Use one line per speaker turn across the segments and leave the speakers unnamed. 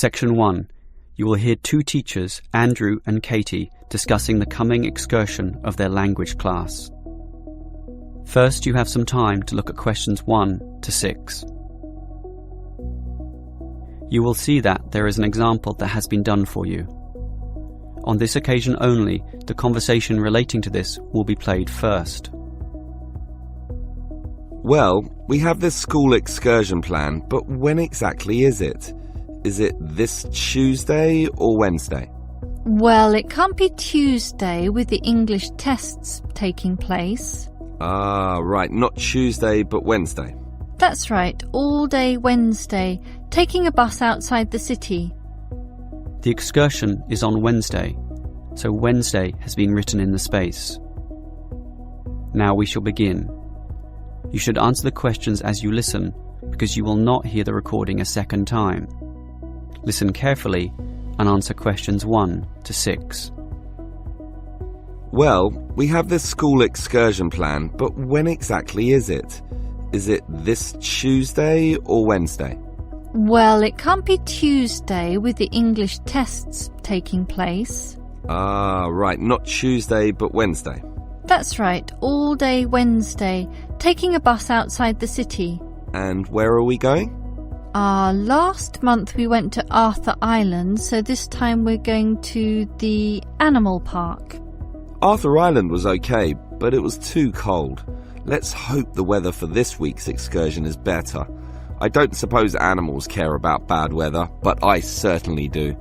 Section 1. You will hear two teachers, Andrew and Katie, discussing the coming excursion of their language class. First, you have some time to look at questions 1 to 6. You will see that there is an example that has been done for you. On this occasion only, the conversation relating to this will be played first.
Well, we have this school excursion plan, but when exactly is it? Is it this Tuesday or Wednesday?
Well, it can't be Tuesday with the English tests taking place.
Ah, right, not Tuesday but Wednesday.
That's right, all day Wednesday, taking a bus outside the city.
The excursion is on Wednesday, so Wednesday has been written in the space. Now we shall begin. You should answer the questions as you listen, because you will not hear the recording a second time. Listen carefully and answer questions 1 to 6.
Well, we have this school excursion plan, but when exactly is it? Is it this Tuesday or Wednesday?
Well, it can't be Tuesday with the English tests taking place.
Ah, right, not Tuesday but Wednesday.
That's right, all day Wednesday, taking a bus outside the city.
And where are we going?
Last month we went to Arthur Island, so this time we're going to the animal park.
Arthur Island was okay, but it was too cold. Let's hope the weather for this week's excursion is better. I don't suppose animals care about bad weather, but I certainly do.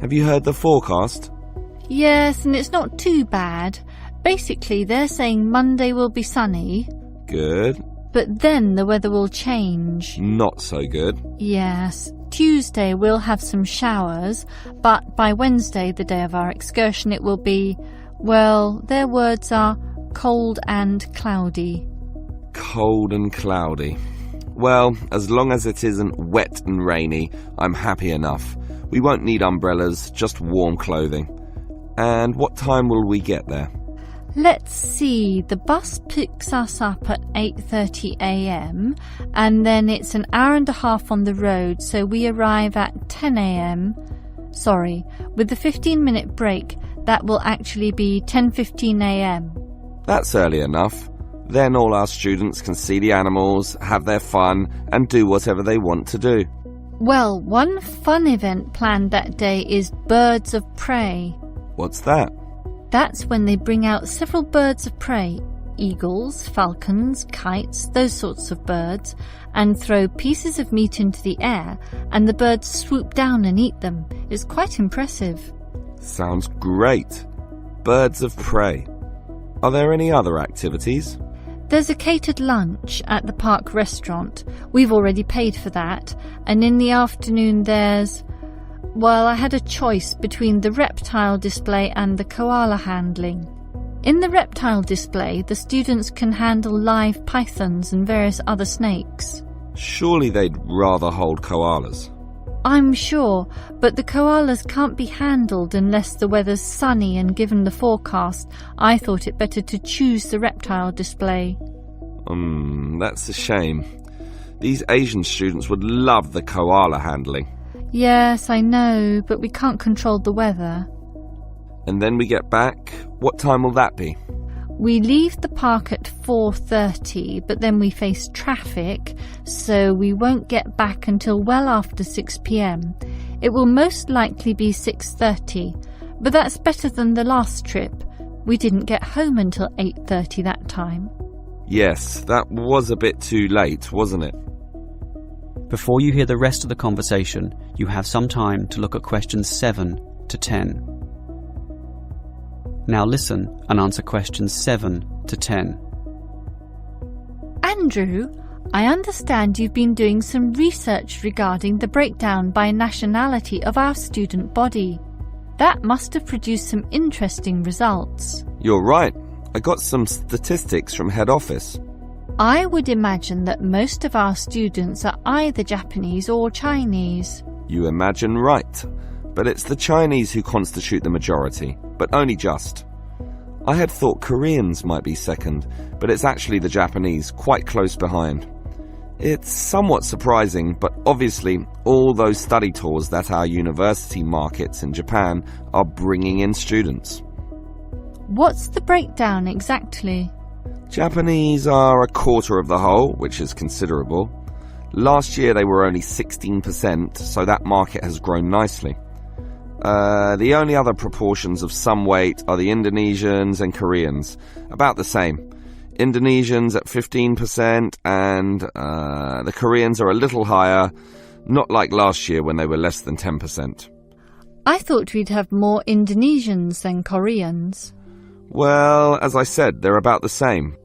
Have you heard the forecast?
Yes, and it's not too bad. Basically, they're saying Monday will be sunny.
Good.
But then the weather will change.
Not so good.
Yes. Tuesday we'll have some showers, but by Wednesday, the day of our excursion, it will be, well, their words are cold and cloudy.
Cold and cloudy. Well, as long as it isn't wet and rainy, I'm happy enough. We won't need umbrellas, just warm clothing. And what time will we get there?
Let's see, the bus picks us up at 8:30 a.m. and then it's an hour and a half on the road, so we arrive at 10 a.m. Sorry, with the 15-minute break, that will actually be 10:15 a.m.
That's early enough. Then all our students can see the animals, have their fun, and do whatever they want to do.
Well, one fun event planned that day is Birds of Prey.
What's that?
That's when they bring out several birds of prey, eagles, falcons, kites, those sorts of birds, and throw pieces of meat into the air, and the birds swoop down and eat them. It's quite impressive.
Sounds great. Birds of prey. Are there any other activities?
There's a catered lunch at the park restaurant. We've already paid for that. And in the afternoon there's... Well, I had a choice between the reptile display and the koala handling. In the reptile display, the students can handle live pythons and various other snakes.
Surely they'd rather hold koalas.
I'm sure, but the koalas can't be handled unless the weather's sunny, and given the forecast, I thought it better to choose the reptile display.
That's a shame. These Asian students would love the koala handling.
Yes, I know, but we can't control the weather.
And then we get back. What time will that be?
We leave the park at 4:30, but then we face traffic, so we won't get back until well after 6 p.m. It will most likely be 6:30, but that's better than the last trip. We didn't get home until 8:30 that time.
Yes, that was a bit too late, wasn't it?
Before you hear the rest of the conversation, you have some time to look at questions 7 to 10. Now listen and answer questions 7 to 10.
Andrew, I understand you've been doing some research regarding the breakdown by nationality of our student body. That must have produced some interesting results.
You're right. I got some statistics from head office.
I would imagine that most of our students are either Japanese or Chinese.
You imagine right. But it's the Chinese who constitute the majority, but only just. I had thought Koreans might be second, but it's actually the Japanese, quite close behind. It's somewhat surprising, but obviously all those study tours that our university markets in Japan are bringing in students.
What's the breakdown exactly?
Japanese are a quarter of the whole, which is considerable. Last year they were only 16%, so that market has grown nicely. The only other proportions of some weight are the Indonesians and Koreans, about the same. Indonesians at 15% and the Koreans are a little higher, not like last year when they were less than 10%.
I thought we'd have more Indonesians than Koreans.
Well, as I said, they're about the same.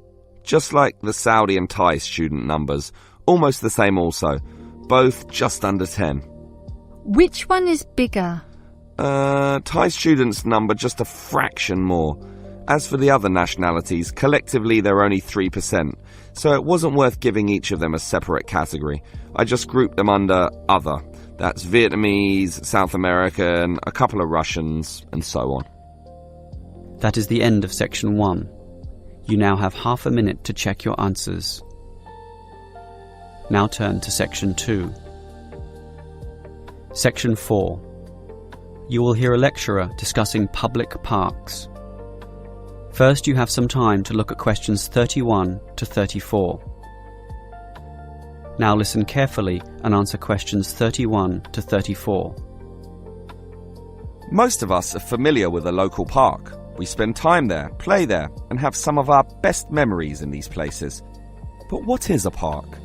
Just like the Saudi and Thai student numbers, almost the same also, both just under 10.
Which one is bigger?
Thai students number just a fraction more. As for the other nationalities, collectively they're only 3%, so it wasn't worth giving each of them a separate category. I just grouped them under Other. That's Vietnamese, South American, a couple of Russians, and so on.
That is the end of Section 1. You now have half a minute to check your answers. Now turn to Section 2. Section 4. You will hear a lecturer discussing public parks. First, you have some time to look at questions 31 to 34. Now listen carefully and answer questions 31 to 34.
Most of us are familiar with a local park. We spend time there, play there, and have some of our best memories in these places. But what is a park?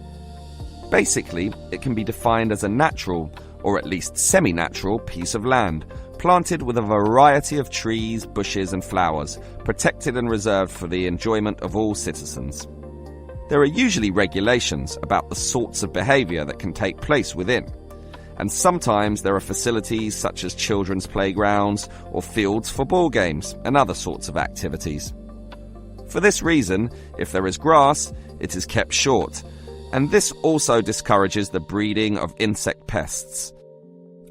Basically, it can be defined as a natural, or at least semi-natural, piece of land, planted with a variety of trees, bushes and flowers, protected and reserved for the enjoyment of all citizens. There are usually regulations about the sorts of behaviour that can take place within, and sometimes there are facilities such as children's playgrounds or fields for ball games and other sorts of activities. For this reason, if there is grass, it is kept short, and this also discourages the breeding of insect pests.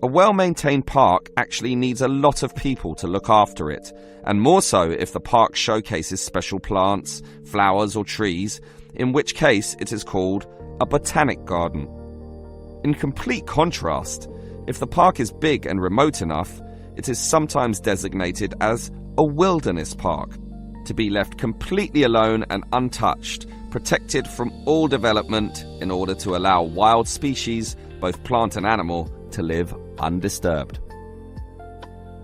A well-maintained park actually needs a lot of people to look after it, and more so if the park showcases special plants, flowers or trees, in which case it is called a botanic garden. In complete contrast, if the park is big and remote enough, it is sometimes designated as a wilderness park, to be left completely alone and untouched, protected from all development in order to allow wild species, both plant and animal, to live undisturbed.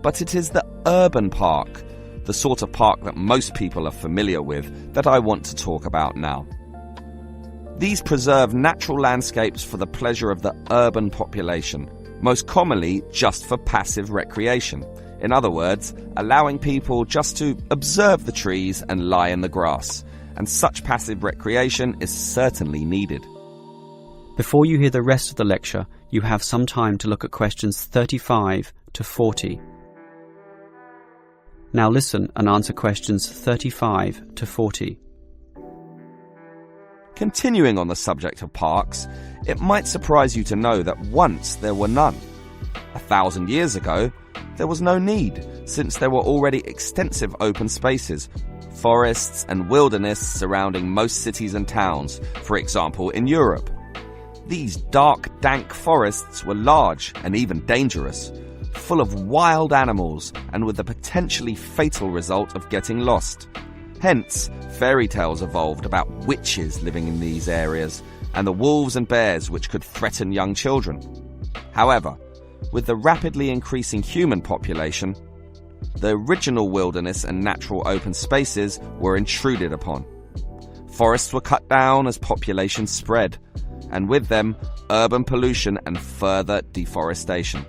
But it is the urban park, the sort of park that most people are familiar with, that I want to talk about now. These preserve natural landscapes for the pleasure of the urban population, most commonly just for passive recreation. In other words, allowing people just to observe the trees and lie in the grass. And such passive recreation is certainly needed.
Before you hear the rest of the lecture, you have some time to look at questions 35 to 40. Now listen and answer questions 35 to 40.
Continuing on the subject of parks, it might surprise you to know that once there were none. 1,000 years ago, there was no need, since there were already extensive open spaces, forests and wilderness surrounding most cities and towns, for example in Europe. These dark, dank forests were large and even dangerous, full of wild animals and with the potentially fatal result of getting lost. Hence, fairy tales evolved about witches living in these areas and the wolves and bears which could threaten young children. However, with the rapidly increasing human population, the original wilderness and natural open spaces were intruded upon. Forests were cut down as population spread, and with them, urban pollution and further deforestation.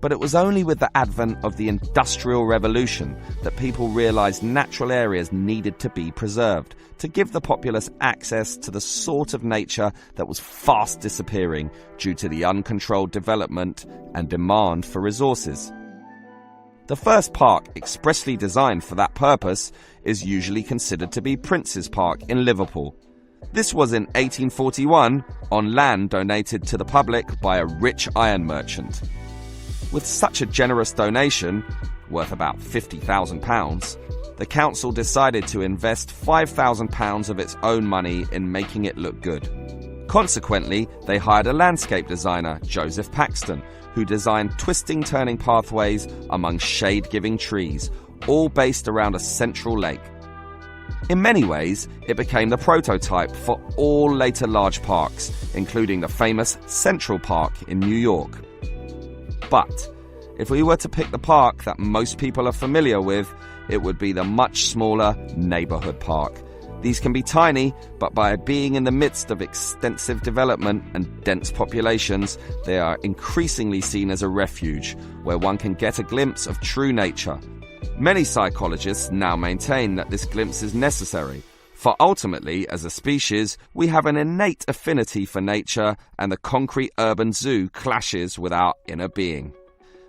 But it was only with the advent of the Industrial Revolution that people realized natural areas needed to be preserved to give the populace access to the sort of nature that was fast disappearing due to the uncontrolled development and demand for resources. The first park expressly designed for that purpose is usually considered to be Prince's Park in Liverpool. This was in 1841 on land donated to the public by a rich iron merchant. With such a generous donation, worth about £50,000, the council decided to invest £5,000 of its own money in making it look good. Consequently, they hired a landscape designer, Joseph Paxton, who designed twisting turning pathways among shade-giving trees, all based around a central lake. In many ways, it became the prototype for all later large parks, including the famous Central Park in New York. But if we were to pick the park that most people are familiar with, it would be the much smaller neighborhood park. These can be tiny, but by being in the midst of extensive development and dense populations, they are increasingly seen as a refuge where one can get a glimpse of true nature. Many psychologists now maintain that this glimpse is necessary, for ultimately, as a species, we have an innate affinity for nature, and the concrete urban zoo clashes with our inner being.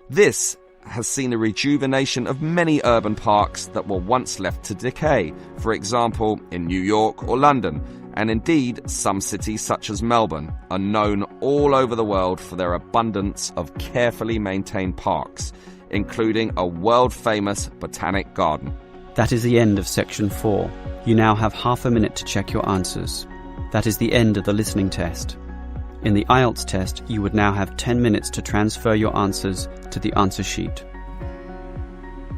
This has seen a rejuvenation of many urban parks that were once left to decay, for example in New York or London, and indeed some cities such as Melbourne are known all over the world for their abundance of carefully maintained parks, including a world-famous botanic garden.
That is the end of section 4. You now have half a minute to check your answers. That is the end of the listening test. In the IELTS test, you would now have 10 minutes to transfer your answers to the answer sheet.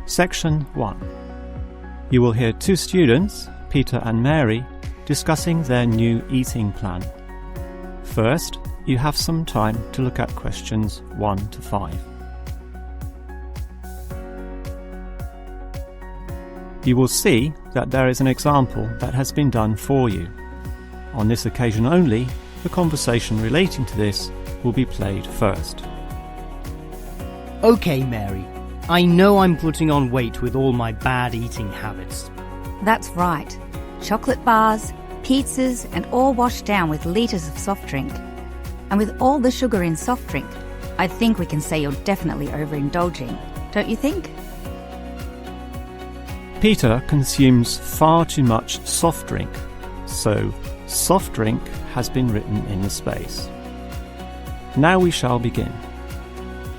Section 1. You will hear two students, Peter and Mary, discussing their new eating plan. First, you have some time to look at questions 1 to 5. You will see that there is an example that has been done for you. On this occasion only, the conversation relating to this will be played first.
Okay, Mary. I know I'm putting on weight with all my bad eating habits.
That's right. Chocolate bars, pizzas, and all washed down with litres of soft drink. And with all the sugar in soft drink, I think we can say you're definitely overindulging. Don't you think?
Peter consumes far too much soft drink, so soft drink has been written in the space. Now we shall begin.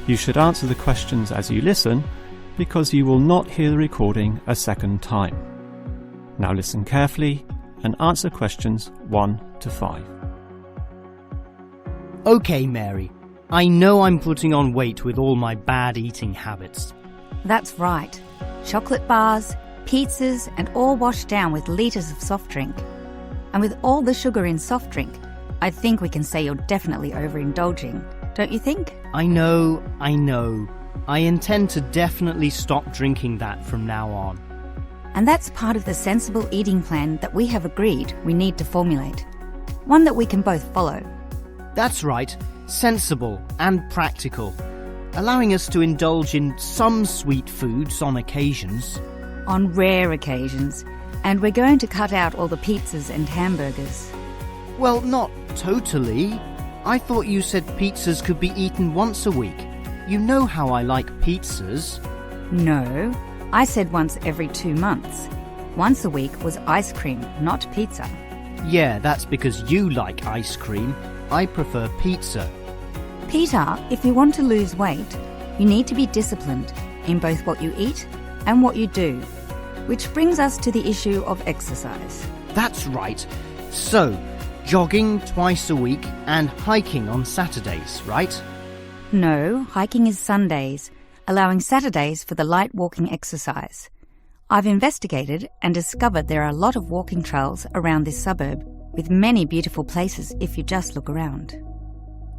You should answer the questions as you listen, because you will not hear the recording a second time. Now listen carefully and answer questions 1 to 5.
Okay, Mary. I know I'm putting on weight with all my bad eating habits.
That's right. Chocolate bars, pizzas, and all washed down with litres of soft drink. And with all the sugar in soft drink, I think we can say you're definitely overindulging. Don't you think?
I know. I intend to definitely stop drinking that from now on.
And that's part of the sensible eating plan that we have agreed we need to formulate. One that we can both follow.
That's right. Sensible and practical. Allowing us to indulge in some sweet foods on occasions.
On rare occasions. And we're going to cut out all the pizzas and hamburgers.
Well, not totally. I thought you said pizzas could be eaten once a week. You know how I like pizzas.
No, I said once every 2 months. Once a week was ice cream, not pizza.
Yeah, that's because you like ice cream. I prefer pizza.
Peter, if you want to lose weight, you need to be disciplined in both what you eat and what you do. Which brings us to the issue of exercise.
That's right. So, jogging twice a week and hiking on Saturdays, right?
No, hiking is Sundays, allowing Saturdays for the light walking exercise. I've investigated and discovered there are a lot of walking trails around this suburb, with many beautiful places if you just look around.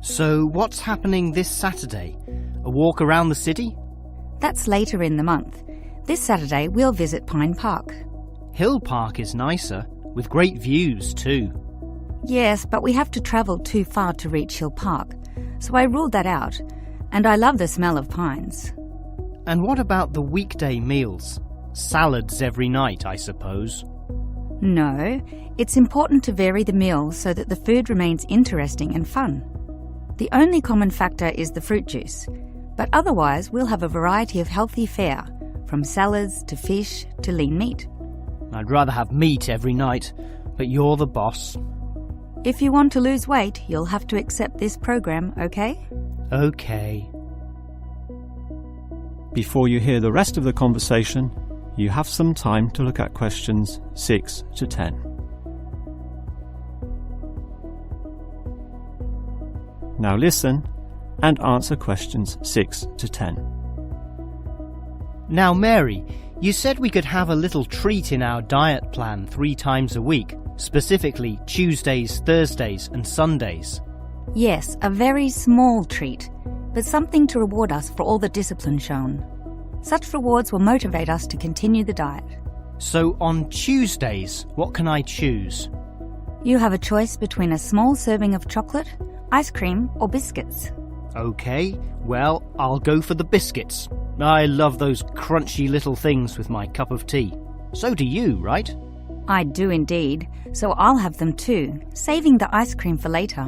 So, what's happening this Saturday? A walk around the city?
That's later in the month. This Saturday we'll visit Pine Park.
Hill Park is nicer, with great views too.
Yes, but we have to travel too far to reach Hill Park, so I ruled that out, and I love the smell of pines.
And what about the weekday meals? Salads every night, I suppose.
No, it's important to vary the meals so that the food remains interesting and fun. The only common factor is the fruit juice, but otherwise we'll have a variety of healthy fare, from salads to fish to lean meat.
I'd rather have meat every night, but you're the boss.
If you want to lose weight, you'll have to accept this program, okay?
Okay.
Before you hear the rest of the conversation, you have some time to look at questions 6 to 10. Now listen and answer questions 6 to 10.
Now, Mary, you said we could have a little treat in our diet plan 3 times a week, specifically Tuesdays, Thursdays and Sundays.
Yes, a very small treat, but something to reward us for all the discipline shown. Such rewards will motivate us to continue the diet.
So on Tuesdays, what can I choose?
You have a choice between a small serving of chocolate, ice cream or biscuits.
Okay, well, I'll go for the biscuits. I love those crunchy little things with my cup of tea. So do you, right?
I do indeed, so I'll have them too, saving the ice cream for later.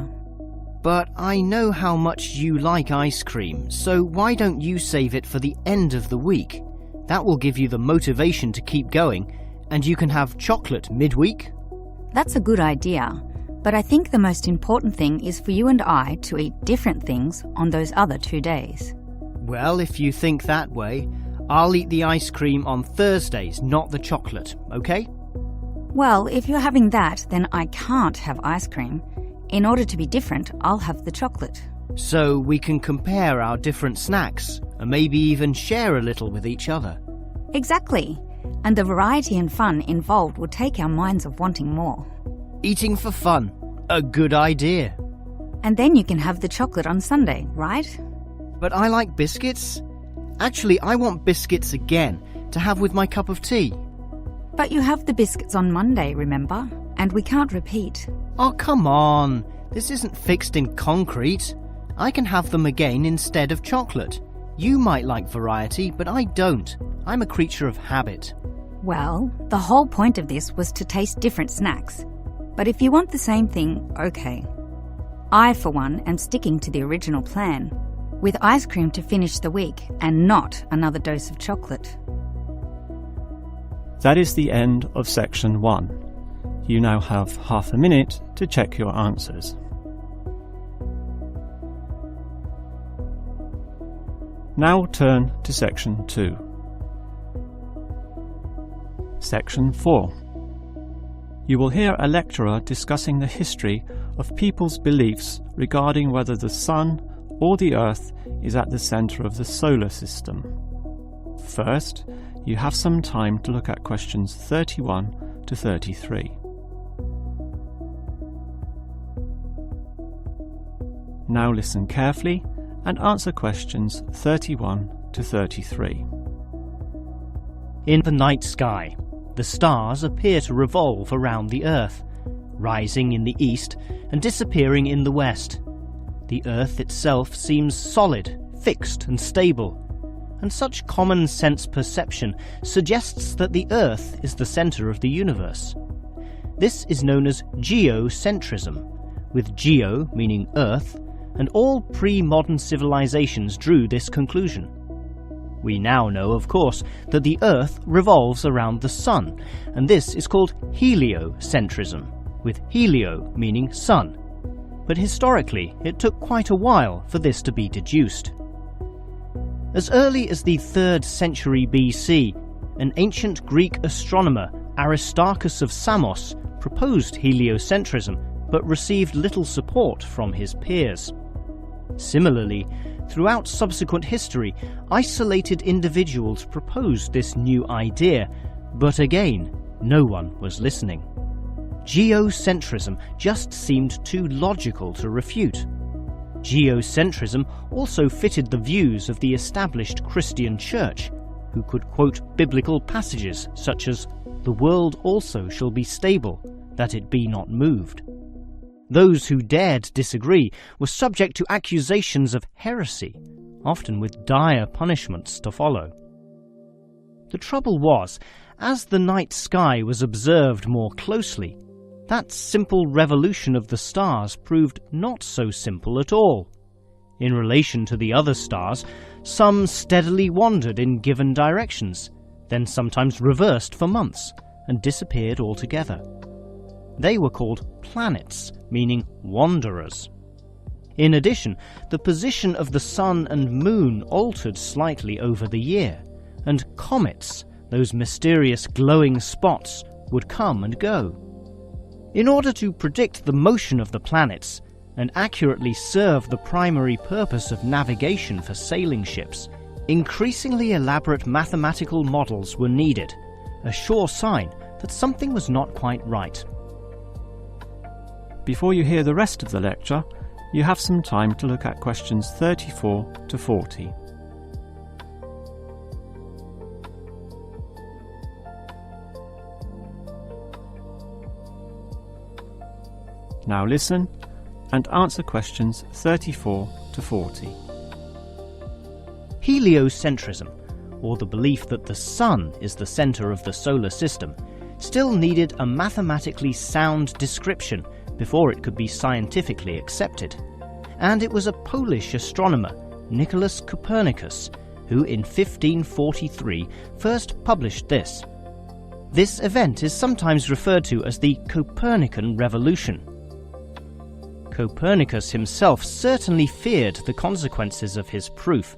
But I know how much you like ice cream, so why don't you save it for the end of the week? That will give you the motivation to keep going, and you can have chocolate midweek.
That's a good idea, but I think the most important thing is for you and I to eat different things on those other 2 days.
Well, if you think that way, I'll eat the ice cream on Thursdays, not the chocolate, okay?
Well, if you're having that, then I can't have ice cream. In order to be different, I'll have the chocolate.
So we can compare our different snacks, and maybe even share a little with each other.
Exactly. And the variety and fun involved will take our minds of wanting more.
Eating for fun. A good idea.
And then you can have the chocolate on Sunday, right?
But I like biscuits. Actually, I want biscuits again, to have with my cup of tea.
But you have the biscuits on Monday, remember? And we can't repeat.
Oh, come on. This isn't fixed in concrete. I can have them again instead of chocolate. You might like variety, but I don't. I'm a creature of habit.
Well, the whole point of this was to taste different snacks. But if you want the same thing, okay. I, for one, am sticking to the original plan, with ice cream to finish the week and not another dose of chocolate.
That is the end of section 1. You now have half a minute to check your answers. Now turn to section 2. Section 4. You will hear a lecturer discussing the history of people's beliefs regarding whether the Sun or the Earth is at the centre of the solar system. First, you have some time to look at questions 31 to 33. Now listen carefully and answer questions 31 to 33.
In the night sky, the stars appear to revolve around the Earth, rising in the east and disappearing in the west. The Earth itself seems solid, fixed and stable, and such common sense perception suggests that the Earth is the centre of the universe. This is known as geocentrism, with geo meaning Earth, and all pre-modern civilizations drew this conclusion. We now know, of course, that the Earth revolves around the Sun, and this is called heliocentrism, with helio meaning sun. But historically, it took quite a while for this to be deduced. As early as the 3rd century BC, an ancient Greek astronomer, Aristarchus of Samos, proposed heliocentrism, but received little support from his peers. Similarly, throughout subsequent history, isolated individuals proposed this new idea, but again, no one was listening. Geocentrism just seemed too logical to refute. Geocentrism also fitted the views of the established Christian Church, who could quote biblical passages such as, "The world also shall be stable, that it be not moved." Those who dared disagree were subject to accusations of heresy, often with dire punishments to follow. The trouble was, as the night sky was observed more closely, that simple revolution of the stars proved not so simple at all. In relation to the other stars, some steadily wandered in given directions, then sometimes reversed for months and disappeared altogether. They were called planets, meaning wanderers. In addition, the position of the Sun and Moon altered slightly over the year, and comets, those mysterious glowing spots, would come and go. In order to predict the motion of the planets, and accurately serve the primary purpose of navigation for sailing ships, increasingly elaborate mathematical models were needed, a sure sign that something was not quite right.
Before you hear the rest of the lecture, you have some time to look at questions 34 to 40. Now listen and answer questions 34 to 40.
Heliocentrism, or the belief that the Sun is the centre of the solar system, still needed a mathematically sound description before it could be scientifically accepted. And it was a Polish astronomer, Nicolaus Copernicus, who in 1543 first published this. This event is sometimes referred to as the Copernican Revolution. Copernicus himself certainly feared the consequences of his proof,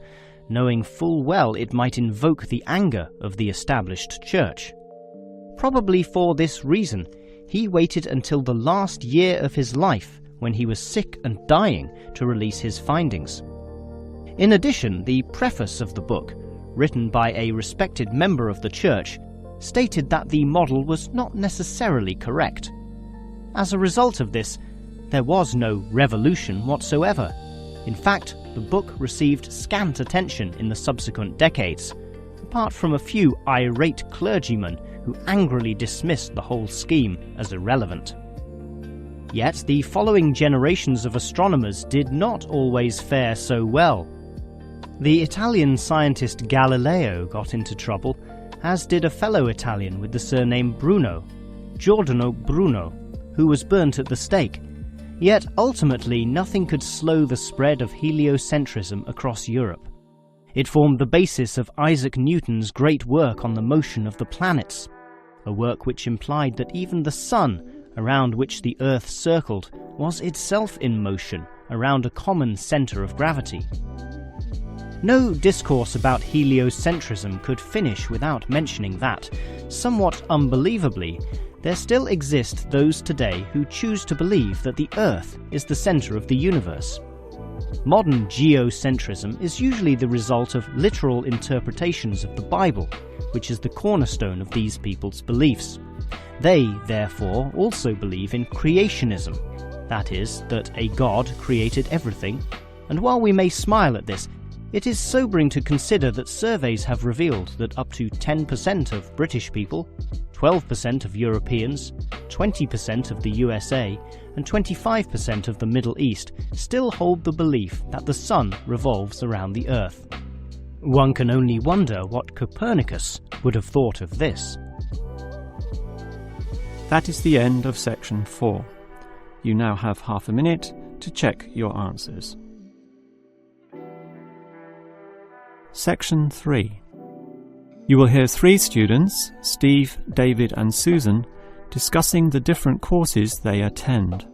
knowing full well it might invoke the anger of the established church. Probably for this reason, he waited until the last year of his life, when he was sick and dying, to release his findings. In addition, the preface of the book, written by a respected member of the church, stated that the model was not necessarily correct. As a result of this, there was no revolution whatsoever. In fact, the book received scant attention in the subsequent decades, apart from a few irate clergymen who angrily dismissed the whole scheme as irrelevant. Yet the following generations of astronomers did not always fare so well. The Italian scientist Galileo got into trouble, as did a fellow Italian with the surname Bruno, Giordano Bruno, who was burnt at the stake. Yet ultimately nothing could slow the spread of heliocentrism across Europe. It formed the basis of Isaac Newton's great work on the motion of the planets, a work which implied that even the Sun, around which the Earth circled, was itself in motion around a common centre of gravity. No discourse about heliocentrism could finish without mentioning that, somewhat unbelievably, there still exist those today who choose to believe that the Earth is the centre of the universe. Modern geocentrism is usually the result of literal interpretations of the Bible, which is the cornerstone of these people's beliefs. They, therefore, also believe in creationism, that is, that a God created everything, and while we may smile at this, it is sobering to consider that surveys have revealed that up to 10% of British people, 12% of Europeans, 20% of the USA, and 25% of the Middle East still hold the belief that the Sun revolves around the Earth. One can only wonder what Copernicus would have thought of this.
That is the end of section 4. You now have half a minute to check your answers. Section 3. You will hear 3 students, Steve, David and Susan, discussing the different courses they attend.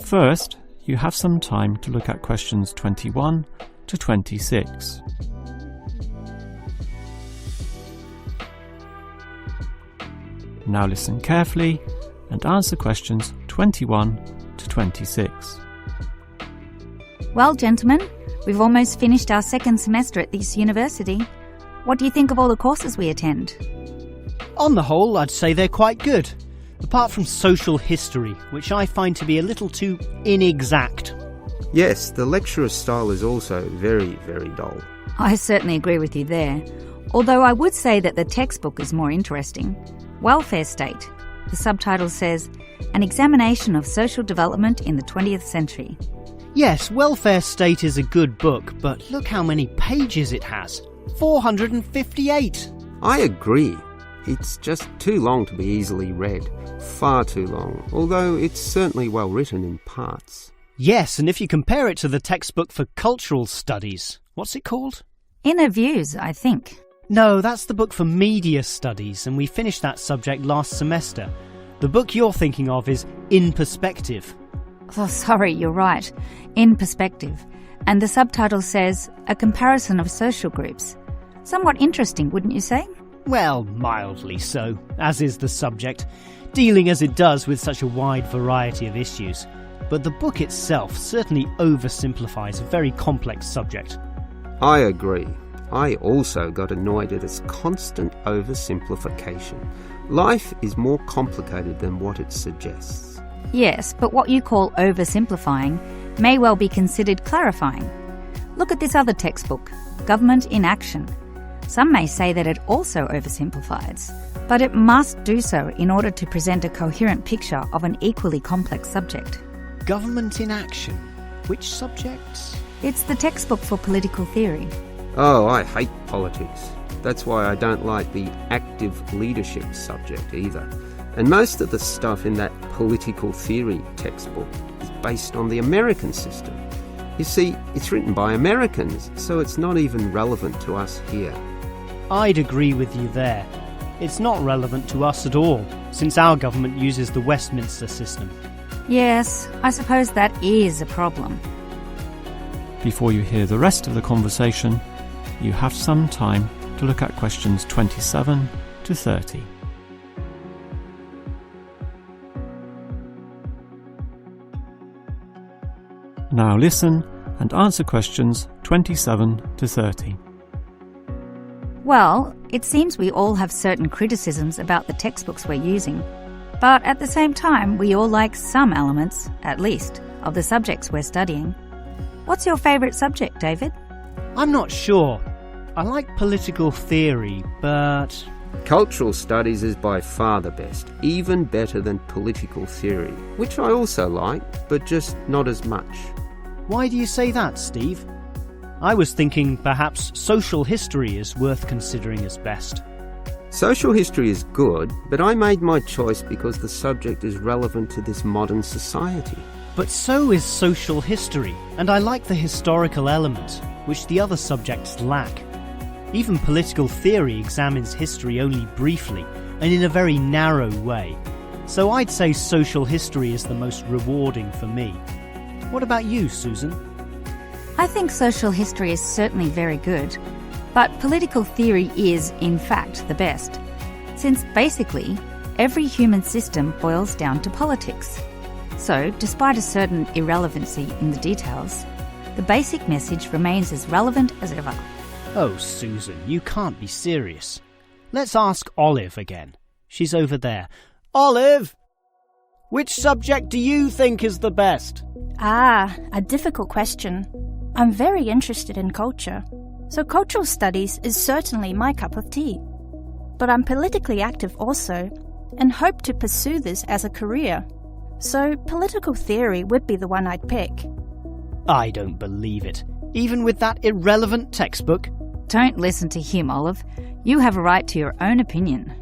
First, you have some time to look at questions 21 to 26. Now listen carefully and answer questions 21 to 26.
Well, gentlemen, we've almost finished our second semester at this university. What do you think of all the courses we attend?
On the whole, I'd say they're quite good, apart from social history, which I find to be a little too inexact.
Yes, the lecturer's style is also very, very dull.
I certainly agree with you there, although I would say that the textbook is more interesting. Welfare State. The subtitle says, An Examination of Social Development in the 20th Century.
Yes, Welfare State is a good book, but look how many pages it has. 458!
I agree. It's just too long to be easily read. Far too long, although it's certainly well written in parts.
Yes, and if you compare it to the textbook for cultural studies, what's it called?
Inner Views, I think.
No, that's the book for media studies, and we finished that subject last semester. The book you're thinking of is In Perspective.
Oh, sorry, you're right. In Perspective. And the subtitle says, A Comparison of Social Groups. Somewhat interesting, wouldn't you say?
Well, mildly so, as is the subject, dealing as it does with such a wide variety of issues. but the book itself certainly oversimplifies a very complex subject.
I agree. I also got annoyed at its constant oversimplification. Life is more complicated than what it suggests.
Yes, but what you call oversimplifying may well be considered clarifying. Look at this other textbook, Government in Action. Some may say that it also oversimplifies, but it must do so in order to present a coherent picture of an equally complex subject.
Government in Action? Which subjects?
It's the textbook for political theory.
Oh, I hate politics. That's why I don't like the active leadership subject either. And most of the stuff in that political theory textbook is based on the American system. You see, it's written by Americans, so it's not even relevant to us here.
I'd agree with you there. It's not relevant to us at all, since our government uses the Westminster system.
Yes, I suppose that is a problem.
Before you hear the rest of the conversation, you have some time to look at questions 27 to 30. Now listen and answer questions 27 to 30.
Well, it seems we all have certain criticisms about the textbooks we're using, but at the same time we all like some elements, at least, of the subjects we're studying. What's your favourite subject, David?
I'm not sure. I like political theory, but...
Cultural studies is by far the best, even better than political theory, which I also like, but just not as much.
Why do you say that, Steve? I was thinking perhaps social history is worth considering as best.
Social history is good, but I made my choice because the subject is relevant to this modern society.
But so is social history, and I like the historical element, which the other subjects lack. Even political theory examines history only briefly, and in a very narrow way. So I'd say social history is the most rewarding for me. What about you, Susan?
I think social history is certainly very good, but political theory is, in fact, the best, since basically every human system boils down to politics. So, despite a certain irrelevancy in the details, the basic message remains as relevant as ever.
Oh, Susan, you can't be serious. Let's ask Olive again. She's over there. Olive! Which subject do you think is the best?
A difficult question. I'm very interested in culture, so cultural studies is certainly my cup of tea. But I'm politically active also, and hope to pursue this as a career. So political theory would be the one I'd pick.
I don't believe it. Even with that irrelevant textbook?
Don't listen to him, Olive. You have a right to your own opinion.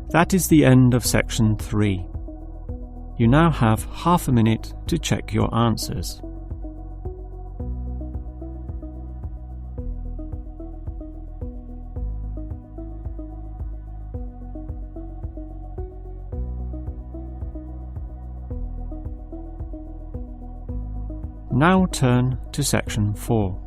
That is the end of section 3. You now have half a minute to check your answers. Now turn to section 4.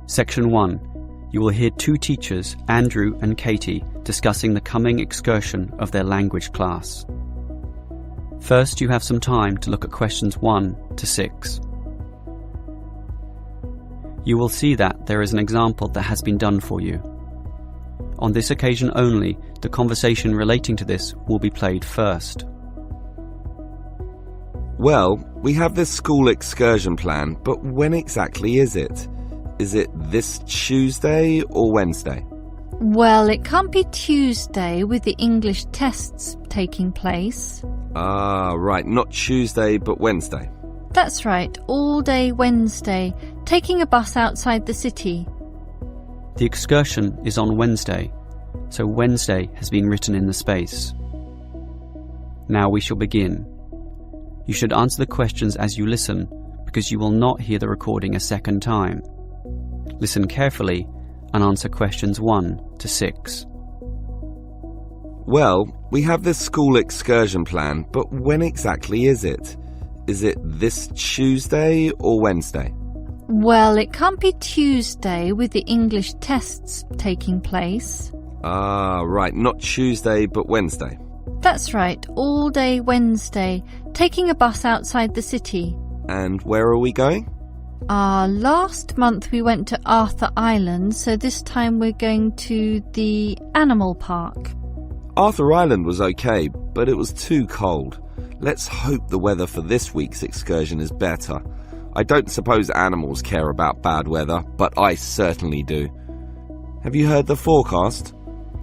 Section 1. You will hear two teachers, Andrew and Katie, discussing the coming excursion of their language class. First, you have some time to look at questions 1 to 6. You will see that there is an example that has been done for you. On this occasion only, the conversation relating to this will be played first.
Well, we have this school excursion plan, but when exactly is it? Is it this Tuesday or Wednesday?
Well, it can't be Tuesday with the English tests taking place.
Ah, right, not Tuesday but Wednesday.
That's right, all day Wednesday, taking a bus outside the city.
The excursion is on Wednesday, so Wednesday has been written in the space. Now we shall begin. You should answer the questions as you listen, because you will not hear the recording a second time. Listen carefully and answer questions 1 to 6.
Well, we have this school excursion plan, but when exactly is it? Is it this Tuesday or Wednesday?
Well, it can't be Tuesday with the English tests taking place.
Ah, right, not Tuesday but Wednesday.
That's right, all day Wednesday, taking a bus outside the city.
And where are we going?
Last month we went to Arthur Island, so this time we're going to the animal park.
Arthur Island was okay, but it was too cold. Let's hope the weather for this week's excursion is better. I don't suppose animals care about bad weather, but I certainly do. Have you heard the forecast?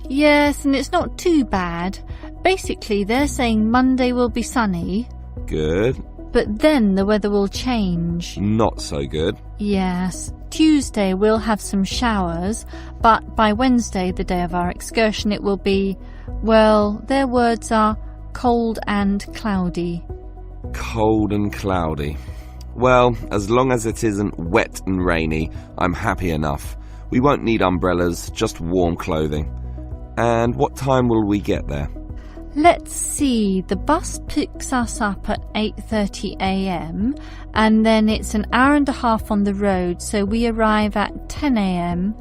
Yes, and it's not too bad. Basically, they're saying Monday will be sunny.
Good.
But then the weather will change.
Not so good.
Yes. Tuesday we'll have some showers, but by Wednesday, the day of our excursion, it will be, well, their words are cold and cloudy.
Cold and cloudy. Well, as long as it isn't wet and rainy, I'm happy enough. We won't need umbrellas, just warm clothing. And what time will we get there?
Let's see, the bus picks us up at 8:30 a.m. and then it's an hour and a half on the road, so we arrive at 10 a.m.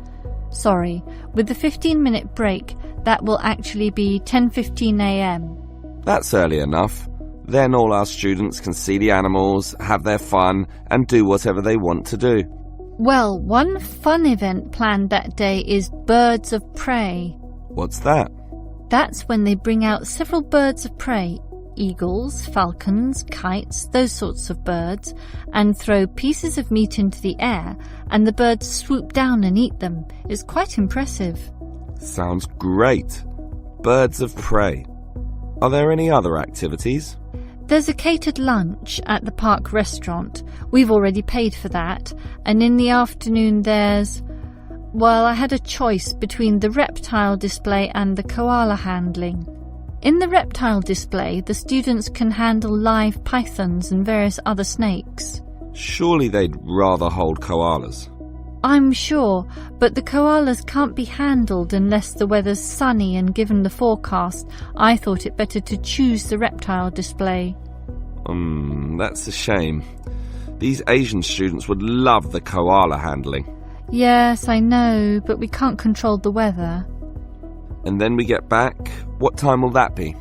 Sorry, with the 15-minute break, that will actually be 10:15 a.m.
That's early enough. Then all our students can see the animals, have their fun, and do whatever they want to do.
Well, one fun event planned that day is Birds of Prey.
What's that?
That's when they bring out several birds of prey, eagles, falcons, kites, those sorts of birds, and throw pieces of meat into the air, and the birds swoop down and eat them. It's quite impressive.
Sounds great. Birds of prey. Are there any other activities?
There's a catered lunch at the park restaurant. We've already paid for that. And in the afternoon there's... Well, I had a choice between the reptile display and the koala handling. In the reptile display, the students can handle live pythons and various other snakes.
Surely they'd rather hold koalas.
I'm sure, but the koalas can't be handled unless the weather's sunny, and given the forecast, I thought it better to choose the reptile display.
That's a shame. These Asian students would love the koala handling.
Yes, I know, but we can't control the weather.
And then we get back. What time will that be?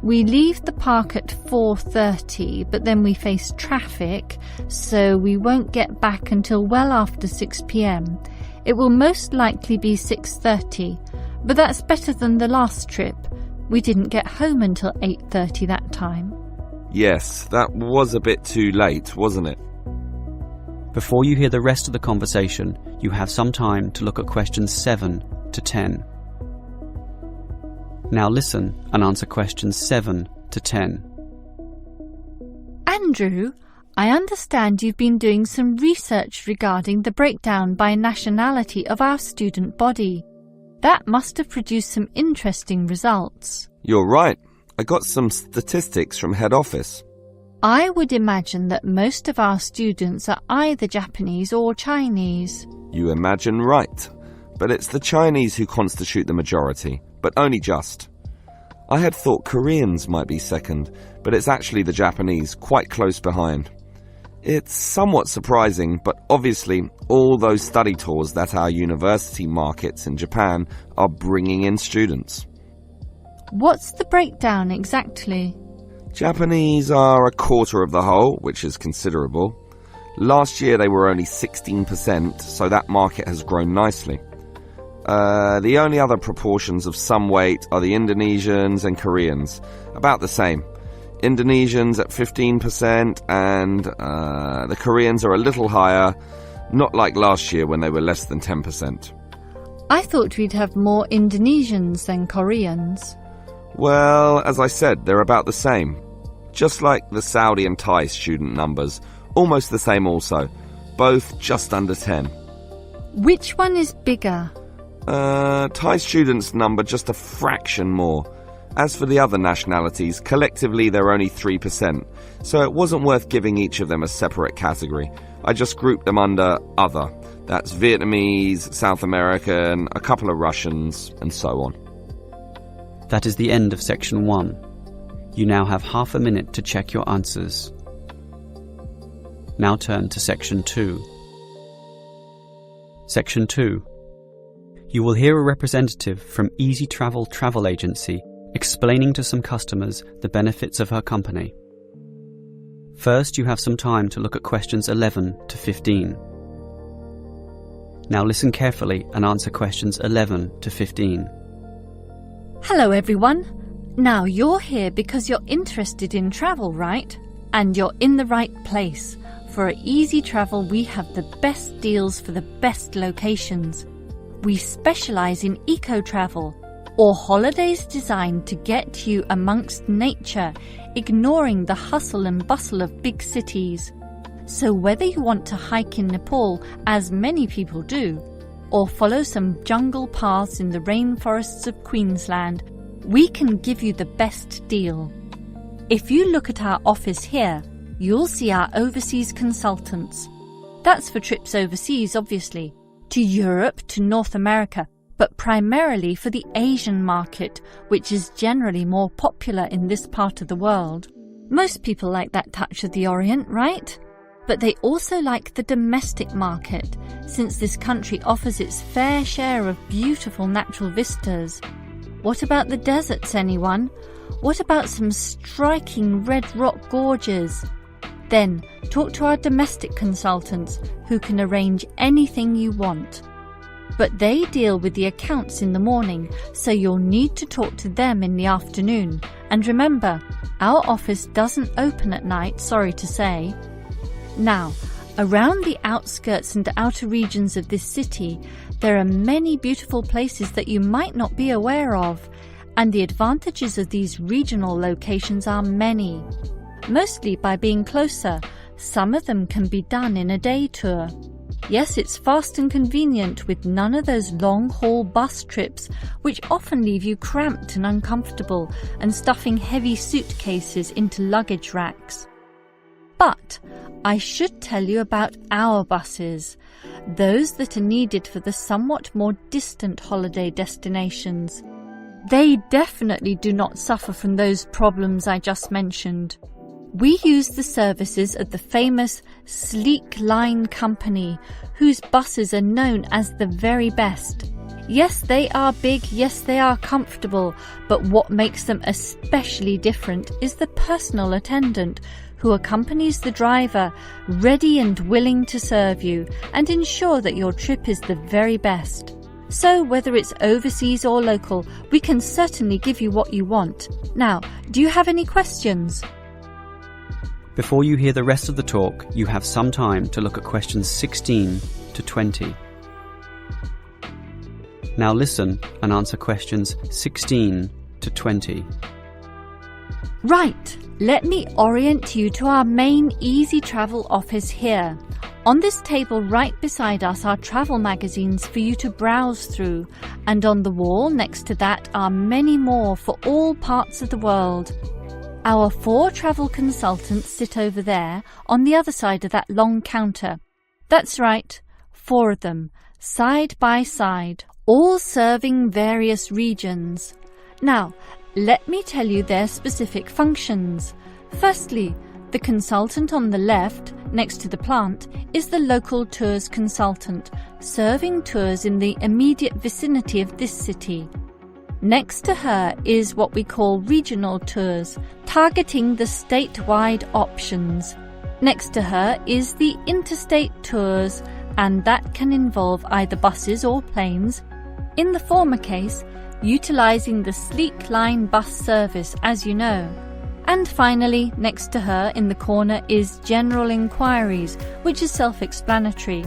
We leave the park at 4:30, but then we face traffic, so we won't get back until well after 6 p.m. It will most likely be 6:30, but that's better than the last trip. We didn't get home until 8:30 that time.
Yes, that was a bit too late, wasn't it?
Before you hear the rest of the conversation, you have some time to look at questions 7 to 10. Now listen and answer questions 7 to 10.
Andrew, I understand you've been doing some research regarding the breakdown by nationality of our student body. That must have produced some interesting results.
You're right. I got some statistics from head office.
I would imagine that most of our students are either Japanese or Chinese.
You imagine right. But it's the Chinese who constitute the majority, but only just. I had thought Koreans might be second, but it's actually the Japanese, quite close behind. It's somewhat surprising, but obviously all those study tours that our university markets in Japan are bringing in students.
What's the breakdown exactly?
Japanese are a quarter of the whole, which is considerable. Last year they were only 16%, so that market has grown nicely. The only other proportions of some weight are the Indonesians and Koreans, about the same. Indonesians at 15% and the Koreans are a little higher, not like last year when they were less than 10%.
I thought we'd have more Indonesians than Koreans.
Well, as I said, they're about the same. Just like the Saudi and Thai student numbers, almost the same also, both just under 10.
Which one is bigger?
Thai students number just a fraction more. As for the other nationalities, collectively they're only 3%, so it wasn't worth giving each of them a separate category. I just grouped them under other. That's Vietnamese, South American, a couple of Russians, and so on.
That is the end of section 1. You now have half a minute to check your answers. Now turn to section 2. Section 2. You will hear a representative from Easy Travel Travel Agency explaining to some customers the benefits of her company. First, you have some time to look at questions 11 to 15. Now listen carefully and answer questions 11 to 15.
Hello everyone. Now you're here because you're interested in travel, right? And you're in the right place. For Easy Travel, we have the best deals for the best locations. We specialise in eco-travel, or holidays designed to get you amongst nature, ignoring the hustle and bustle of big cities. So whether you want to hike in Nepal, as many people do, or follow some jungle paths in the rainforests of Queensland, we can give you the best deal. If you look at our office here, you'll see our overseas consultants. That's for trips overseas, obviously, to Europe, to North America, but primarily for the Asian market, which is generally more popular in this part of the world. Most people like that touch of the Orient, right? But they also like the domestic market, since this country offers its fair share of beautiful natural vistas. What about the deserts, anyone? What about some striking red rock gorges? Then talk to our domestic consultants, who can arrange anything you want. But they deal with the accounts in the morning, so you'll need to talk to them in the afternoon. And remember, our office doesn't open at night, sorry to say. Now, around the outskirts and outer regions of this city, there are many beautiful places that you might not be aware of, and the advantages of these regional locations are many. Mostly by being closer, some of them can be done in a day tour. Yes, it's fast and convenient with none of those long-haul bus trips which often leave you cramped and uncomfortable and stuffing heavy suitcases into luggage racks. But I should tell you about our buses, those that are needed for the somewhat more distant holiday destinations. They definitely do not suffer from those problems I just mentioned. We use the services of the famous Sleek Line Company, whose buses are known as the very best. Yes, they are big, yes, they are comfortable, but what makes them especially different is the personal attendant who accompanies the driver, ready and willing to serve you and ensure that your trip is the very best. So whether it's overseas or local, we can certainly give you what you want. Now, do you have any questions?
Before you hear the rest of the talk, you have some time to look at questions 16 to 20. Now listen and answer questions 16 to 20.
Right, let me orient you to our main Easy Travel office here. On this table right beside us are travel magazines for you to browse through, and on the wall next to that are many more for all parts of the world. Our 4 travel consultants sit over there on the other side of that long counter. That's right, 4 of them, side by side, all serving various regions. Now, let me tell you their specific functions. Firstly, the consultant on the left, next to the plant, is the local tours consultant, serving tours in the immediate vicinity of this city. Next to her is what we call regional tours, targeting the statewide options. Next to her is the interstate tours, and that can involve either buses or planes. In the former case, utilising the Sleek Line bus service, as you know. And finally, next to her in the corner is general inquiries, which is self-explanatory.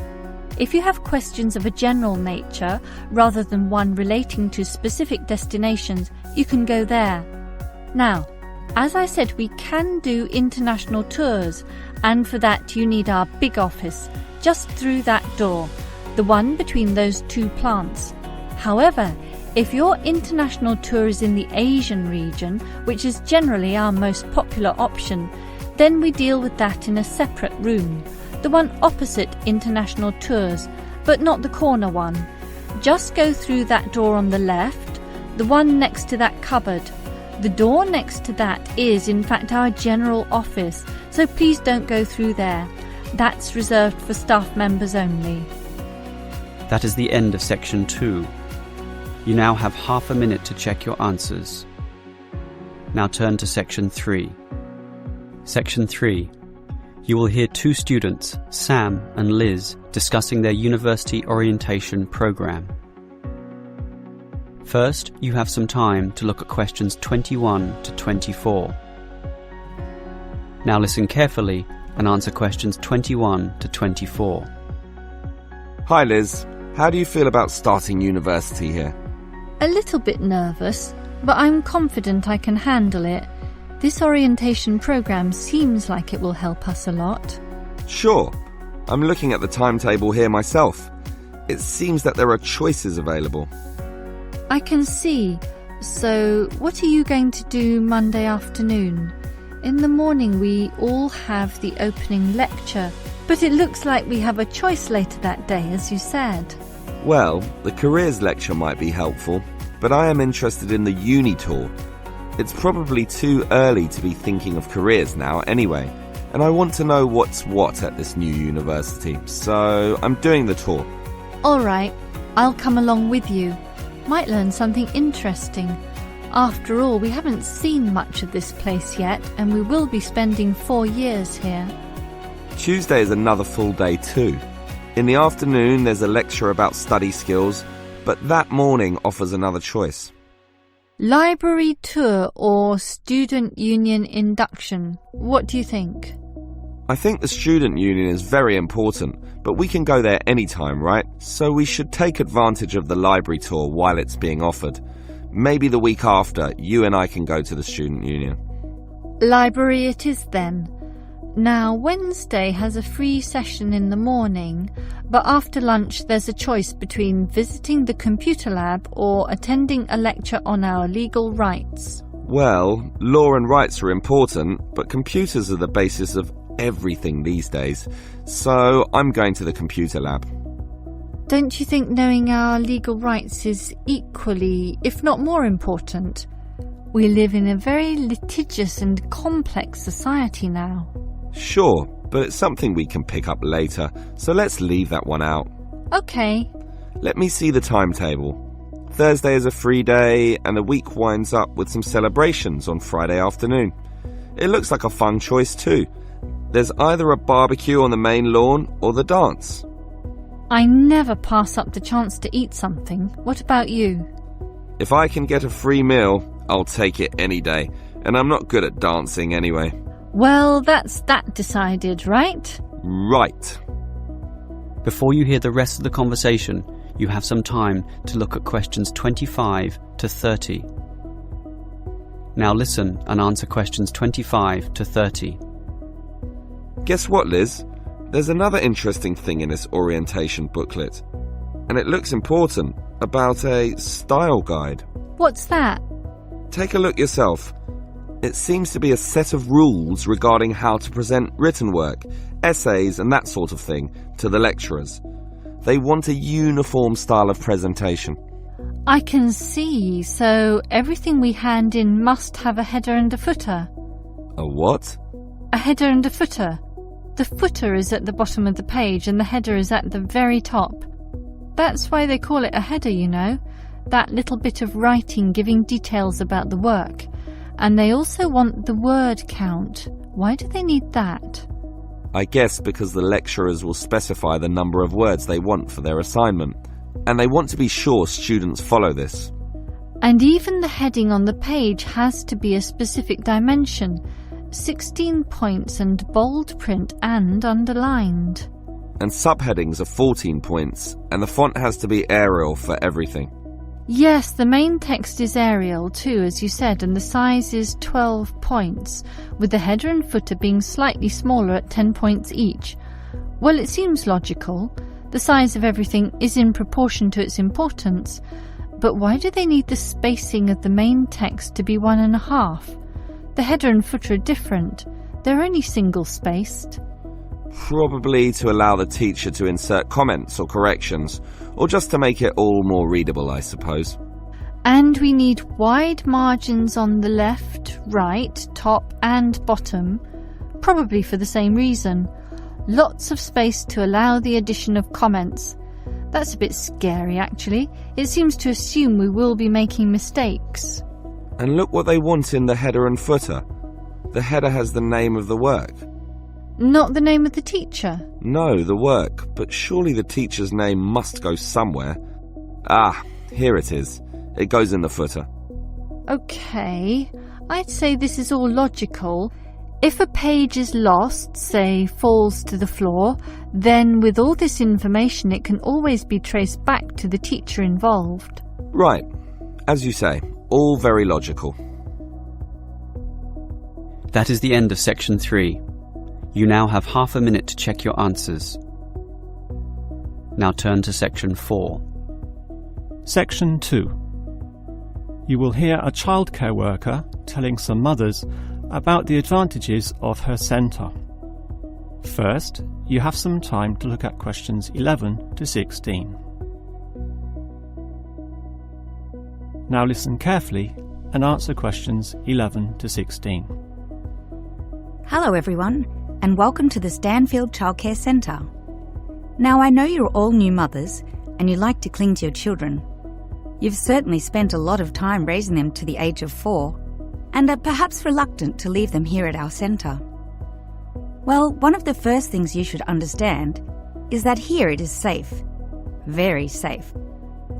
If you have questions of a general nature, rather than one relating to specific destinations, you can go there. Now, as I said, we can do international tours, and for that you need our big office, just through that door, the one between those 2 plants. However, if your international tour is in the Asian region, which is generally our most popular option, then we deal with that in a separate room, the one opposite international tours, but not the corner one. Just go through that door on the left, the one next to that cupboard. The door next to that is, in fact, our general office, so please don't go through there. That's reserved for staff members only.
That is the end of section 2. You now have half a minute to check your answers. Now turn to Section 3. Section 3. You will hear two students, Sam and Liz, discussing their university orientation program. First, you have some time to look at questions 21 to 24. Now listen carefully and answer questions 21 to 24.
Hi Liz, how do you feel about starting university here?
A little bit nervous, but I'm confident I can handle it. This orientation program seems like it will help us a lot.
Sure. I'm looking at the timetable here myself. It seems that there are choices available.
I can see. So, what are you going to do Monday afternoon? In the morning we all have the opening lecture, but it looks like we have a choice later that day, as you said.
Well, the careers lecture might be helpful, but I am interested in the uni tour. It's probably too early to be thinking of careers now anyway, and I want to know what's what at this new university, so I'm doing the tour.
All right, I'll come along with you. Might learn something interesting. After all, we haven't seen much of this place yet, and we will be spending 4 years here.
Tuesday is another full day too. In the afternoon there's a lecture about study skills, but that morning offers another choice.
Library tour or student union induction? What do you think?
I think the student union is very important, but we can go there anytime, right? So we should take advantage of the library tour while it's being offered. Maybe the week after, you and I can go to the student union.
Library it is then. Now, Wednesday has a free session in the morning, but after lunch there's a choice between visiting the computer lab or attending a lecture on our legal rights.
Well, law and rights are important, but computers are the basis of everything these days, so I'm going to the computer lab.
Don't you think knowing our legal rights is equally, if not more important? We live in a very litigious and complex society now.
Sure, but it's something we can pick up later, so let's leave that one out.
Okay.
Let me see the timetable. Thursday is a free day, and the week winds up with some celebrations on Friday afternoon. It looks like a fun choice too. There's either a barbecue on the main lawn or the dance.
I never pass up the chance to eat something. What about you?
If I can get a free meal, I'll take it any day, and I'm not good at dancing anyway.
Well, that's that decided, right?
Right.
Before you hear the rest of the conversation, you have some time to look at questions 25 to 30. Now listen and answer questions 25 to 30.
Guess what, Liz? There's another interesting thing in this orientation booklet, and it looks important, about a style guide.
What's that?
Take a look yourself. It seems to be a set of rules regarding how to present written work, essays and that sort of thing to the lecturers. They want a uniform style of presentation.
I can see, so everything we hand in must have a header and a footer.
A what?
A header and a footer. The footer is at the bottom of the page and the header is at the very top. That's why they call it a header, you know, that little bit of writing giving details about the work. And they also want the word count. Why do they need that?
I guess because the lecturers will specify the number of words they want for their assignment, and they want to be sure students follow this.
And even the heading on the page has to be a specific dimension, 16 points and bold print and underlined.
And subheadings are 14 points, and the font has to be Arial for everything.
Yes, the main text is Arial too, as you said, and the size is 12 points, with the header and footer being slightly smaller at 10 points each. Well, it seems logical. The size of everything is in proportion to its importance, but why do they need the spacing of the main text to be 1.5? The header and footer are different. They're only single-spaced.
Probably to allow the teacher to insert comments or corrections, or just to make it all more readable, I suppose.
And we need wide margins on the left, right, top and bottom, probably for the same reason. Lots of space to allow the addition of comments. That's a bit scary, actually. It seems to assume we will be making mistakes.
And look what they want in the header and footer. The header has the name of the work.
Not the name of the teacher?
No, the work, but surely the teacher's name must go somewhere. Ah, here it is. It goes in the footer.
Okay, I'd say this is all logical. If a page is lost, say falls to the floor, then with all this information it can always be traced back to the teacher involved.
Right, as you say, all very logical.
That is the end of section 3. You now have half a minute to check your answers. Now turn to section 4.
Section 2. You will hear a childcare worker telling some mothers about the advantages of her centre. First, you have some time to look at questions 11 to 16. Now listen carefully and answer questions 11 to 16.
Hello everyone, and welcome to the Stanfield Childcare Centre. Now I know you're all new mothers and you like to cling to your children. You've certainly spent a lot of time raising them to the age of 4 and are perhaps reluctant to leave them here at our centre. Well, one of the first things you should understand is that here it is safe. Very safe.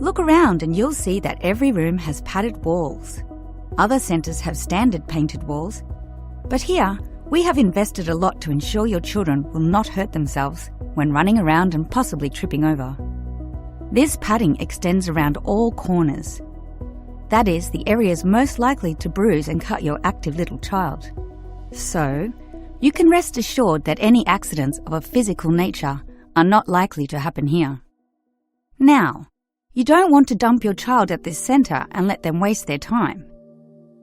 Look around and you'll see that every room has padded walls. Other centres have standard painted walls, but here we have invested a lot to ensure your children will not hurt themselves when running around and possibly tripping over. This padding extends around all corners. That is, the areas most likely to bruise and cut your active little child. So, you can rest assured that any accidents of a physical nature are not likely to happen here. Now, you don't want to dump your child at this centre and let them waste their time.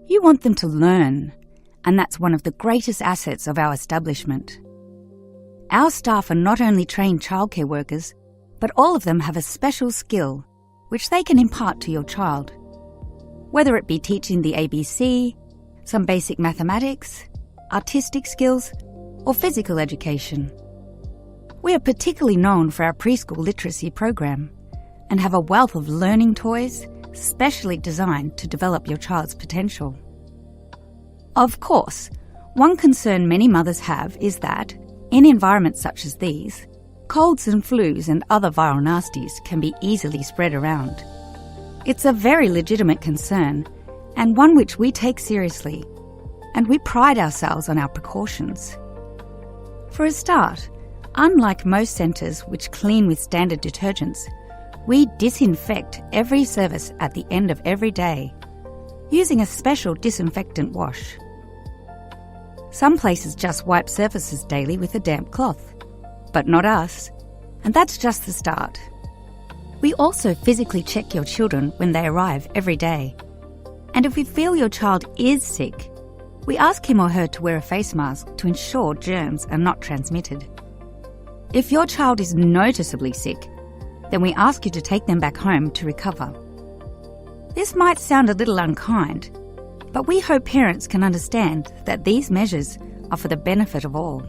You want them to learn, and that's one of the greatest assets of our establishment. Our staff are not only trained childcare workers, but all of them have a special skill which they can impart to your child. Whether it be teaching the ABC, some basic mathematics, artistic skills, or physical education. We are particularly known for our preschool literacy program and have a wealth of learning toys specially designed to develop your child's potential. Of course, one concern many mothers have is that, in environments such as these, colds and flus and other viral nasties can be easily spread around. It's a very legitimate concern, and one which we take seriously, and we pride ourselves on our precautions. For a start, unlike most centres which clean with standard detergents, we disinfect every service at the end of every day, using a special disinfectant wash. Some places just wipe surfaces daily with a damp cloth, but not us, and that's just the start. We also physically check your children when they arrive every day. And if we feel your child is sick, we ask him or her to wear a face mask to ensure germs are not transmitted. If your child is noticeably sick, then we ask you to take them back home to recover. This might sound a little unkind, but we hope parents can understand that these measures are for the benefit of all.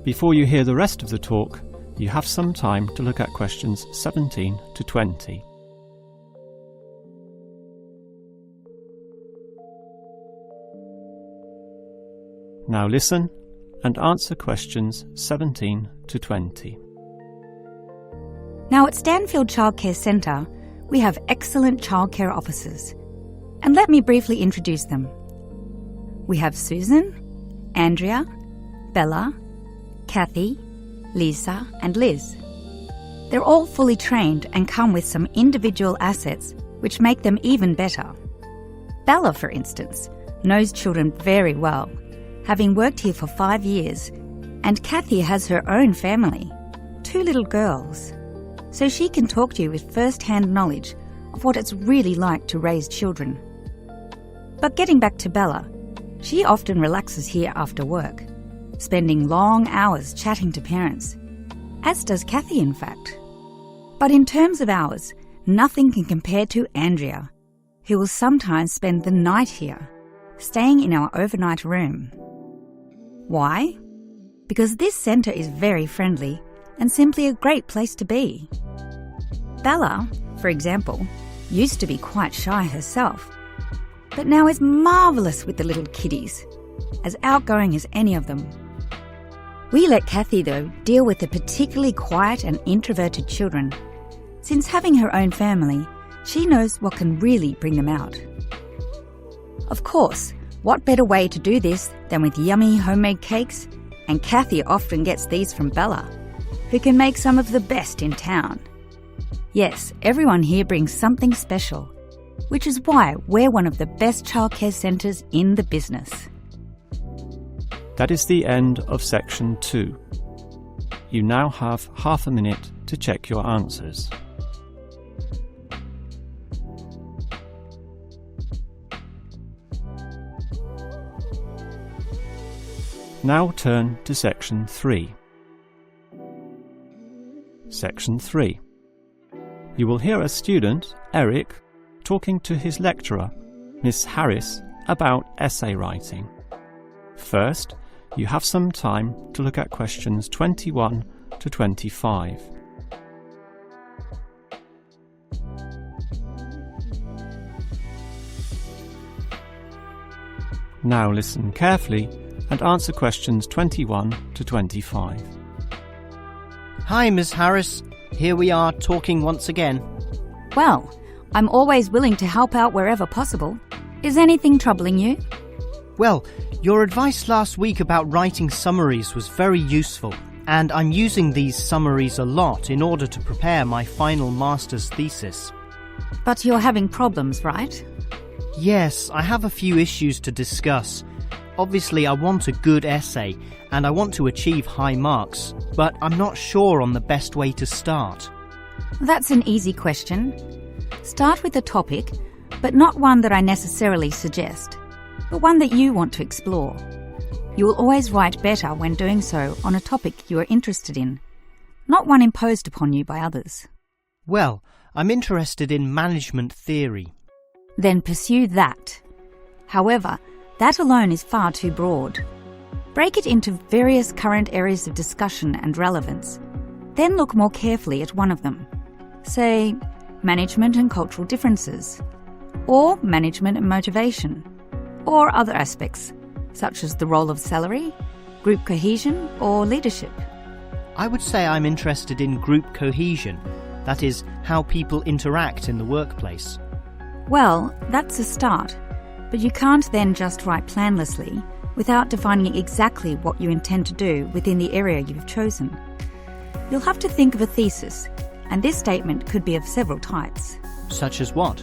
Before you hear the rest of the talk, you have some time to look at questions 17 to 20. Now listen and answer questions 17 to 20.
Now at Stanfield Childcare Centre, we have excellent childcare officers. And let me briefly introduce them. We have Susan, Andrea, Bella, Kathy, Lisa and Liz. They're all fully trained and come with some individual assets which make them even better. Bella, for instance, knows children very well, having worked here for 5 years, and Kathy has her own family, 2 little girls, so she can talk to you with first-hand knowledge of what it's really like to raise children. But getting back to Bella, she often relaxes here after work, spending long hours chatting to parents, as does Kathy in fact. But in terms of hours, nothing can compare to Andrea, who will sometimes spend the night here, staying in our overnight room. Why? Because this centre is very friendly and simply a great place to be. Bella, for example, used to be quite shy herself, but now is marvellous with the little kiddies, as outgoing as any of them. We let Kathy, though, deal with the particularly quiet and introverted children. Since having her own family, she knows what can really bring them out. Of course, what better way to do this than with yummy homemade cakes? And Kathy often gets these from Bella, who can make some of the best in town. Yes, everyone here brings something special, which is why we're one of the best childcare centres in the business.
That is the end of section 2. You now have half a minute to check your answers. Now turn to section 3. Section 3. You will hear a student, Eric, talking to his lecturer, Miss Harris, about essay writing. First, you have some time to look at questions 21 to 25. Now listen carefully and answer questions 21 to 25.
Hi, Ms. Harris. Here we are talking once again.
Well, I'm always willing to help out wherever possible. Is anything troubling you?
Well, your advice last week about writing summaries was very useful, and I'm using these summaries a lot in order to prepare my final master's thesis.
But you're having problems, right?
Yes, I have a few issues to discuss. Obviously, I want a good essay, and I want to achieve high marks, but I'm not sure on the best way to start.
That's an easy question. Start with a topic, but not one that I necessarily suggest, but one that you want to explore. You will always write better when doing so on a topic you are interested in, not one imposed upon you by others.
Well, I'm interested in management theory.
Then pursue that. However, that alone is far too broad. Break it into various current areas of discussion and relevance. Then look more carefully at one of them. Say, management and cultural differences, or management and motivation, or other aspects, such as the role of salary, group cohesion, or leadership.
I would say I'm interested in group cohesion, that is, how people interact in the workplace.
Well, that's a start, but you can't then just write planlessly without defining exactly what you intend to do within the area you've chosen. You'll have to think of a thesis, and this statement could be of several types.
Such as what?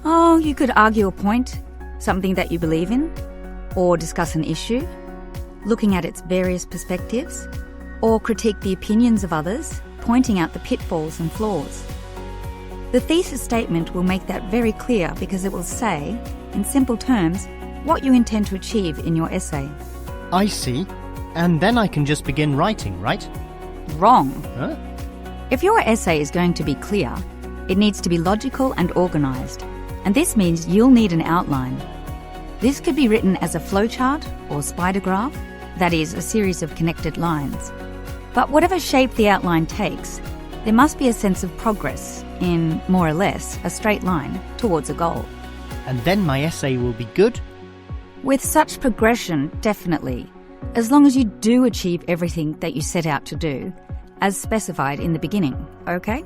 Oh, you could argue a point, something that you believe in, or discuss an issue, looking at its various perspectives, or critique the opinions of others, pointing out the pitfalls and flaws. The thesis statement will make that very clear because it will say, in simple terms, what you intend to achieve in your essay.
I see. And then I can just begin writing, right?
Wrong.
Huh?
If your essay is going to be clear, it needs to be logical and organised, and this means you'll need an outline. This could be written as a flowchart or spider graph, that is, a series of connected lines. But whatever shape the outline takes, there must be a sense of progress in, more or less, a straight line towards a goal.
And then my essay will be good?
With such progression, definitely, as long as you do achieve everything that you set out to do, as specified in the beginning, okay?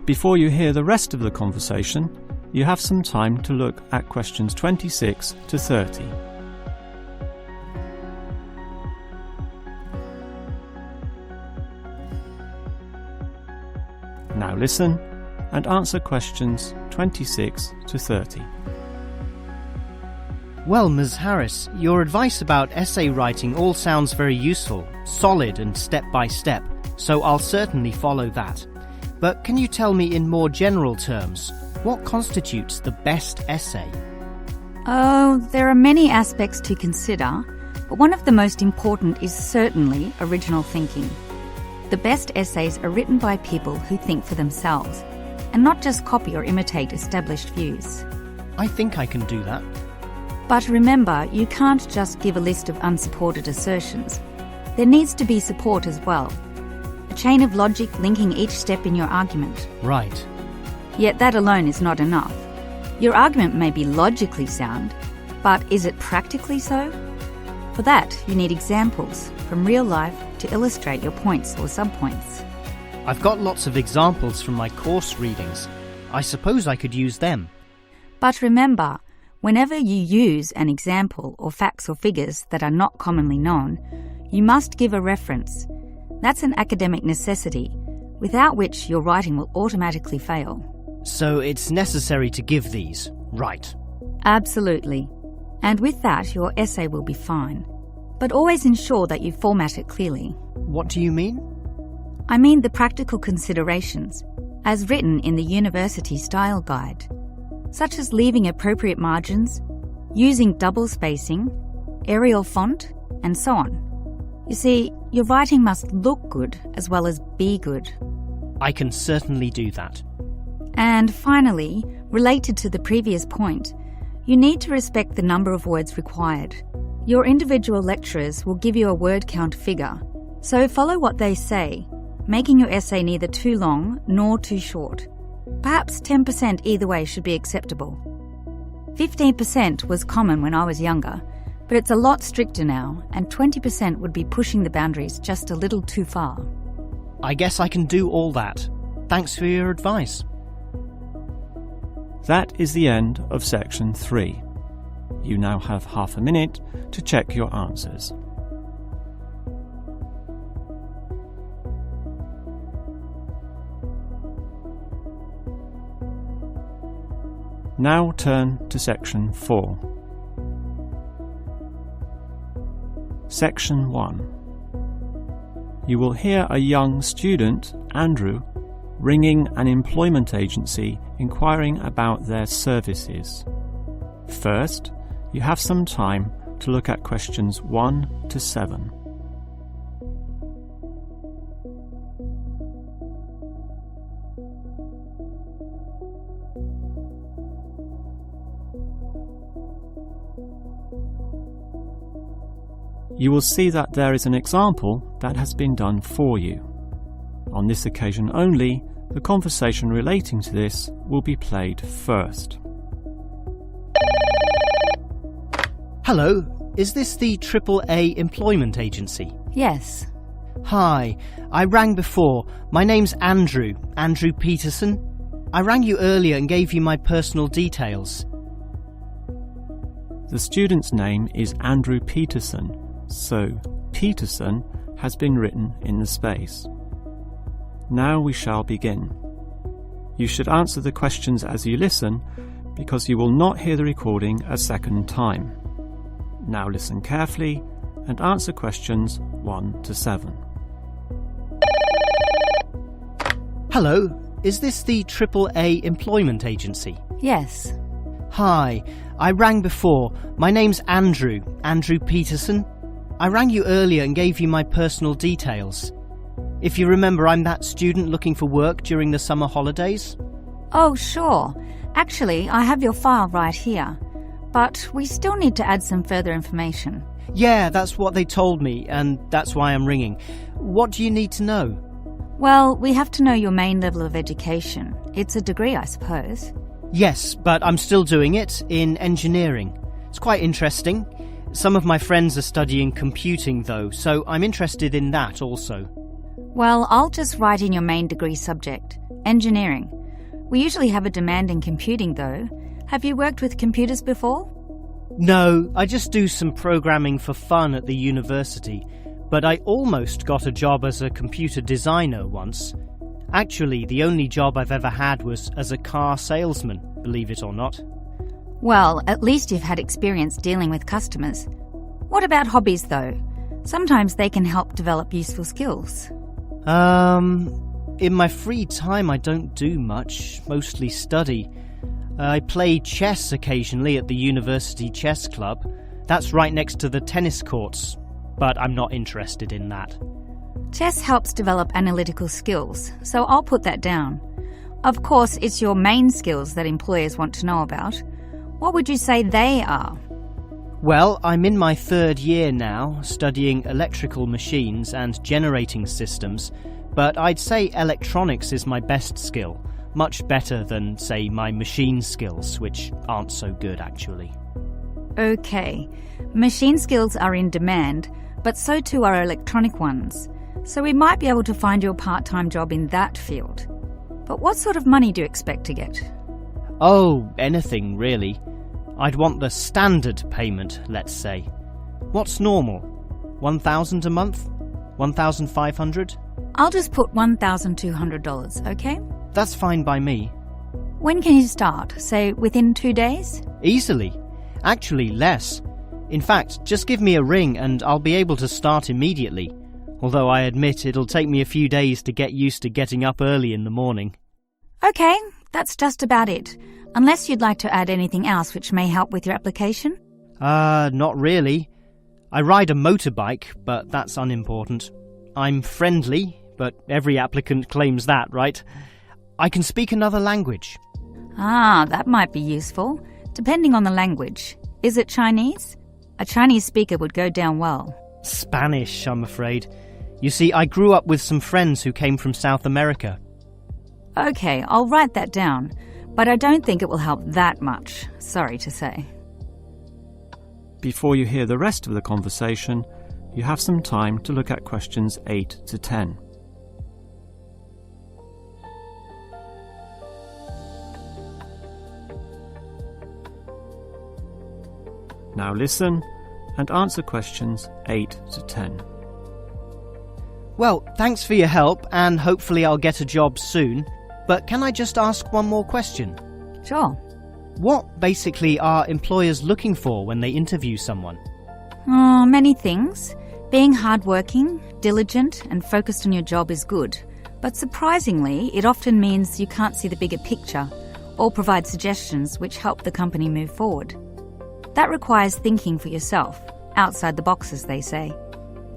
Before you hear the rest of the conversation, you have some time to look at questions 26 to 30. Now listen and answer questions 26 to 30.
Well, Ms. Harris, your advice about essay writing all sounds very useful, solid and step-by-step, so I'll certainly follow that. But can you tell me in more general terms, what constitutes the best essay?
Oh, there are many aspects to consider, but one of the most important is certainly original thinking. The best essays are written by people who think for themselves, and not just copy or imitate established views.
I think I can do that.
But remember, you can't just give a list of unsupported assertions. There needs to be support as well. A chain of logic linking each step in your argument.
Right.
Yet that alone is not enough. Your argument may be logically sound, but is it practically so? For that, you need examples from real life to illustrate your points or subpoints.
I've got lots of examples from my course readings. I suppose I could use them.
But remember, whenever you use an example or facts or figures that are not commonly known, you must give a reference. That's an academic necessity, without which your writing will automatically fail.
So it's necessary to give these, right?
Absolutely. And with that, your essay will be fine. But always ensure that you format it clearly.
What do you mean?
I mean the practical considerations, as written in the University Style Guide, such as leaving appropriate margins, using double spacing, Arial font, and so on. You see, your writing must look good as well as be good.
I can certainly do that.
And finally, related to the previous point, you need to respect the number of words required. Your individual lecturers will give you a word count figure, so follow what they say, making your essay neither too long nor too short. Perhaps 10% either way should be acceptable. 15% was common when I was younger, but it's a lot stricter now, and 20% would be pushing the boundaries just a little too far.
I guess I can do all that. Thanks for your advice.
That is the end of section 3. You now have half a minute to check your answers. Now turn to section 4. Section 1. You will hear a young student, Andrew, ringing an employment agency inquiring about their services. First, you have some time to look at questions 1 to 7. You will see that there is an example that has been done for you. On this occasion only, the conversation relating to this will be played first.
Hello, is this the AAA Employment Agency?
Yes.
Hi, I rang before. My name's Andrew Peterson. I rang you earlier and gave you my personal details.
The student's name is Andrew Peterson, so Peterson has been written in the space. Now we shall begin. You should answer the questions as you listen, because you will not hear the recording a second time. Now listen carefully and answer questions 1 to 7.
Hello, is this the AAA Employment Agency?
Yes.
Hi, I rang before. My name's Andrew Peterson. I rang you earlier and gave you my personal details. If you remember, I'm that student looking for work during the summer holidays.
Oh, sure. Actually, I have your file right here. But we still need to add some further information.
Yeah, that's what they told me, and that's why I'm ringing. What do you need to know?
Well, we have to know your main level of education. It's a degree, I suppose.
Yes, but I'm still doing it in engineering. It's quite interesting. Some of my friends are studying computing, though, so I'm interested in that also.
Well, I'll just write in your main degree subject, engineering. We usually have a demand in computing, though. Have you worked with computers before?
No, I just do some programming for fun at the university, but I almost got a job as a computer designer once. Actually, the only job I've ever had was as a car salesman, believe it or not.
Well, at least you've had experience dealing with customers. What about hobbies, though? Sometimes they can help develop useful skills.
In my free time I don't do much, mostly study. I play chess occasionally at the University Chess Club. That's right next to the tennis courts, but I'm not interested in that.
Chess helps develop analytical skills, so I'll put that down. Of course, it's your main skills that employers want to know about. What would you say they are?
Well, I'm in my 3rd year now, studying electrical machines and generating systems, but I'd say electronics is my best skill. Much better than, say, my machine skills, which aren't so good actually.
Okay, machine skills are in demand, but so too are electronic ones. So we might be able to find you a part-time job in that field. But what sort of money do you expect to get?
Oh, anything really. I'd want the standard payment, let's say. What's normal? 1,000 a month? 1,500?
I'll just put $1,200, okay?
That's fine by me.
When can you start? Say, within 2 days?
Easily. Actually, less. In fact, just give me a ring and I'll be able to start immediately. Although I admit it'll take me a few days to get used to getting up early in the morning.
Okay, that's just about it. Unless you'd like to add anything else which may help with your application?
Not really. I ride a motorbike, but that's unimportant. I'm friendly, but every applicant claims that, right? I can speak another language.
Ah, that might be useful, depending on the language. Is it Chinese? A Chinese speaker would go down well.
Spanish, I'm afraid. You see, I grew up with some friends who came from South America.
Okay, I'll write that down, but I don't think it will help that much, sorry to say.
Before you hear the rest of the conversation, you have some time to look at questions 8 to 10. Now listen and answer questions 8 to 10.
Well, thanks for your help, and hopefully I'll get a job soon. But can I just ask one more question?
Sure.
What basically are employers looking for when they interview someone?
Oh, many things. Being hardworking, diligent, and focused on your job is good. But surprisingly, it often means you can't see the bigger picture or provide suggestions which help the company move forward. That requires thinking for yourself, outside the box, as they say,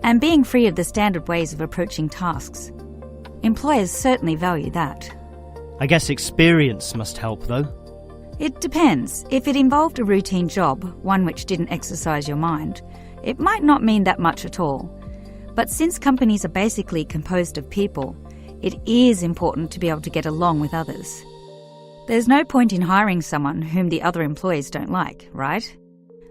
and being free of the standard ways of approaching tasks. Employers certainly value that.
I guess experience must help, though.
It depends. If it involved a routine job, one which didn't exercise your mind, it might not mean that much at all. But since companies are basically composed of people, it is important to be able to get along with others. There's no point in hiring someone whom the other employees don't like, right?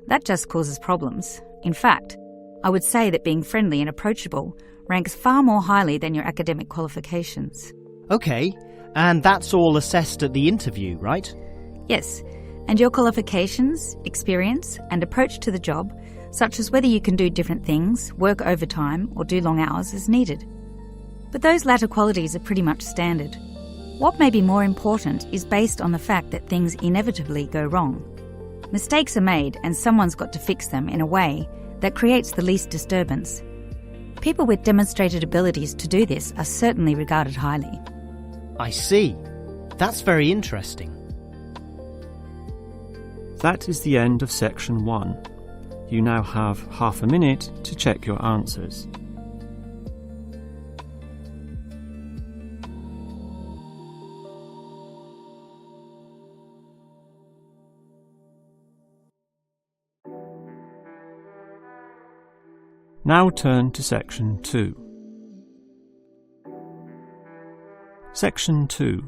That just causes problems. In fact, I would say that being friendly and approachable ranks far more highly than your academic qualifications.
Okay, and that's all assessed at the interview, right?
Yes, and your qualifications, experience, and approach to the job, such as whether you can do different things, work overtime, or do long hours, is needed. But those latter qualities are pretty much standard. What may be more important is based on the fact that things inevitably go wrong. Mistakes are made, and someone's got to fix them in a way that creates the least disturbance. People with demonstrated abilities to do this are certainly regarded highly.
I see. That's very interesting.
That is the end of section 1. You now have half a minute to check your answers. Now turn to section 2. Section 2.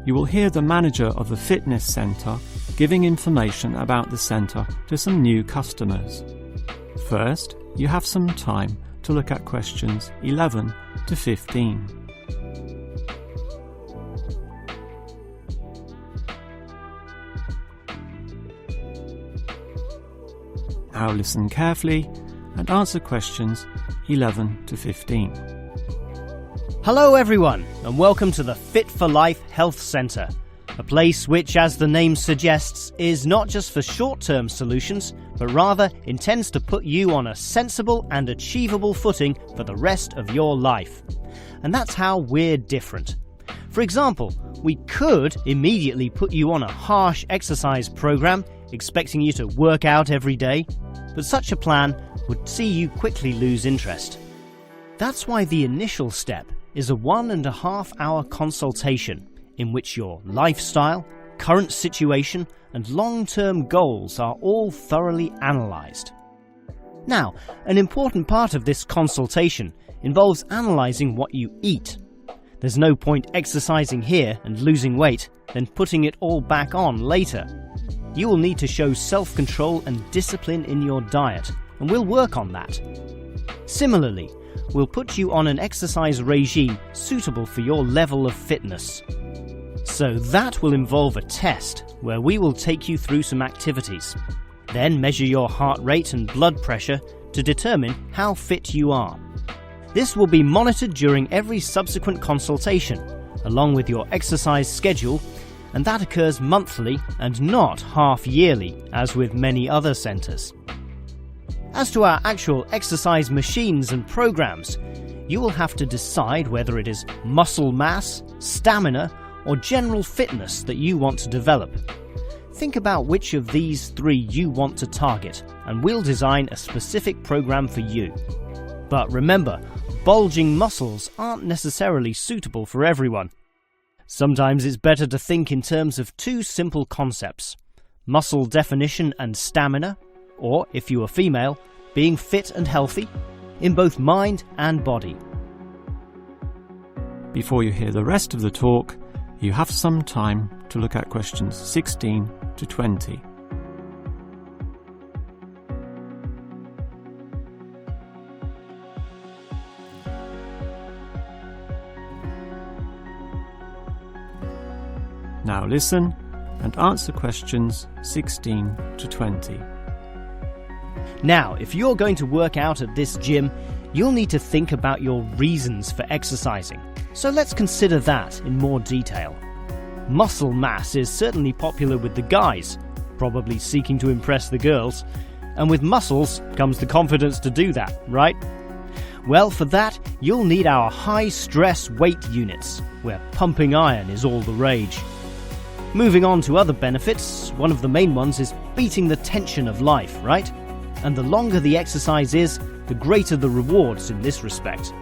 You will hear the manager of the fitness centre giving information about the centre to some new customers. First, you have some time to look at questions 11 to 15. Now listen carefully and answer questions 11 to 15.
Hello everyone, and welcome to the Fit for Life Health Centre, a place which, as the name suggests, is not just for short-term solutions, but rather intends to put you on a sensible and achievable footing for the rest of your life. And that's how we're different. For example, we could immediately put you on a harsh exercise program, expecting you to work out every day, but such a plan would see you quickly lose interest. That's why the initial step is a 1.5-hour consultation in which your lifestyle, current situation, and long-term goals are all thoroughly analysed. Now, an important part of this consultation involves analysing what you eat. There's no point exercising here and losing weight, then putting it all back on later. You will need to show self-control and discipline in your diet, and we'll work on that. Similarly, we'll put you on an exercise regime suitable for your level of fitness. So that will involve a test where we will take you through some activities, then measure your heart rate and blood pressure to determine how fit you are. This will be monitored during every subsequent consultation, along with your exercise schedule, and that occurs monthly and not half-yearly, as with many other centres. As to our actual exercise machines and programs, you will have to decide whether it is muscle mass, stamina, or general fitness that you want to develop. Think about which of these three you want to target, and we'll design a specific program for you. But remember, bulging muscles aren't necessarily suitable for everyone. Sometimes it's better to think in terms of two simple concepts: muscle definition and stamina, or, if you are female, being fit and healthy, in both mind and body.
Before you hear the rest of the talk, you have some time to look at questions 16 to 20. Now listen and answer questions 16 to 20.
Now, if you're going to work out at this gym, you'll need to think about your reasons for exercising. So let's consider that in more detail. Muscle mass is certainly popular with the guys, probably seeking to impress the girls. And with muscles comes the confidence to do that, right? Well, for that, you'll need our high-stress weight units, where pumping iron is all the rage. Moving on to other benefits, one of the main ones is beating the tension of life, right? And the longer the exercise is, the greater the rewards in this respect.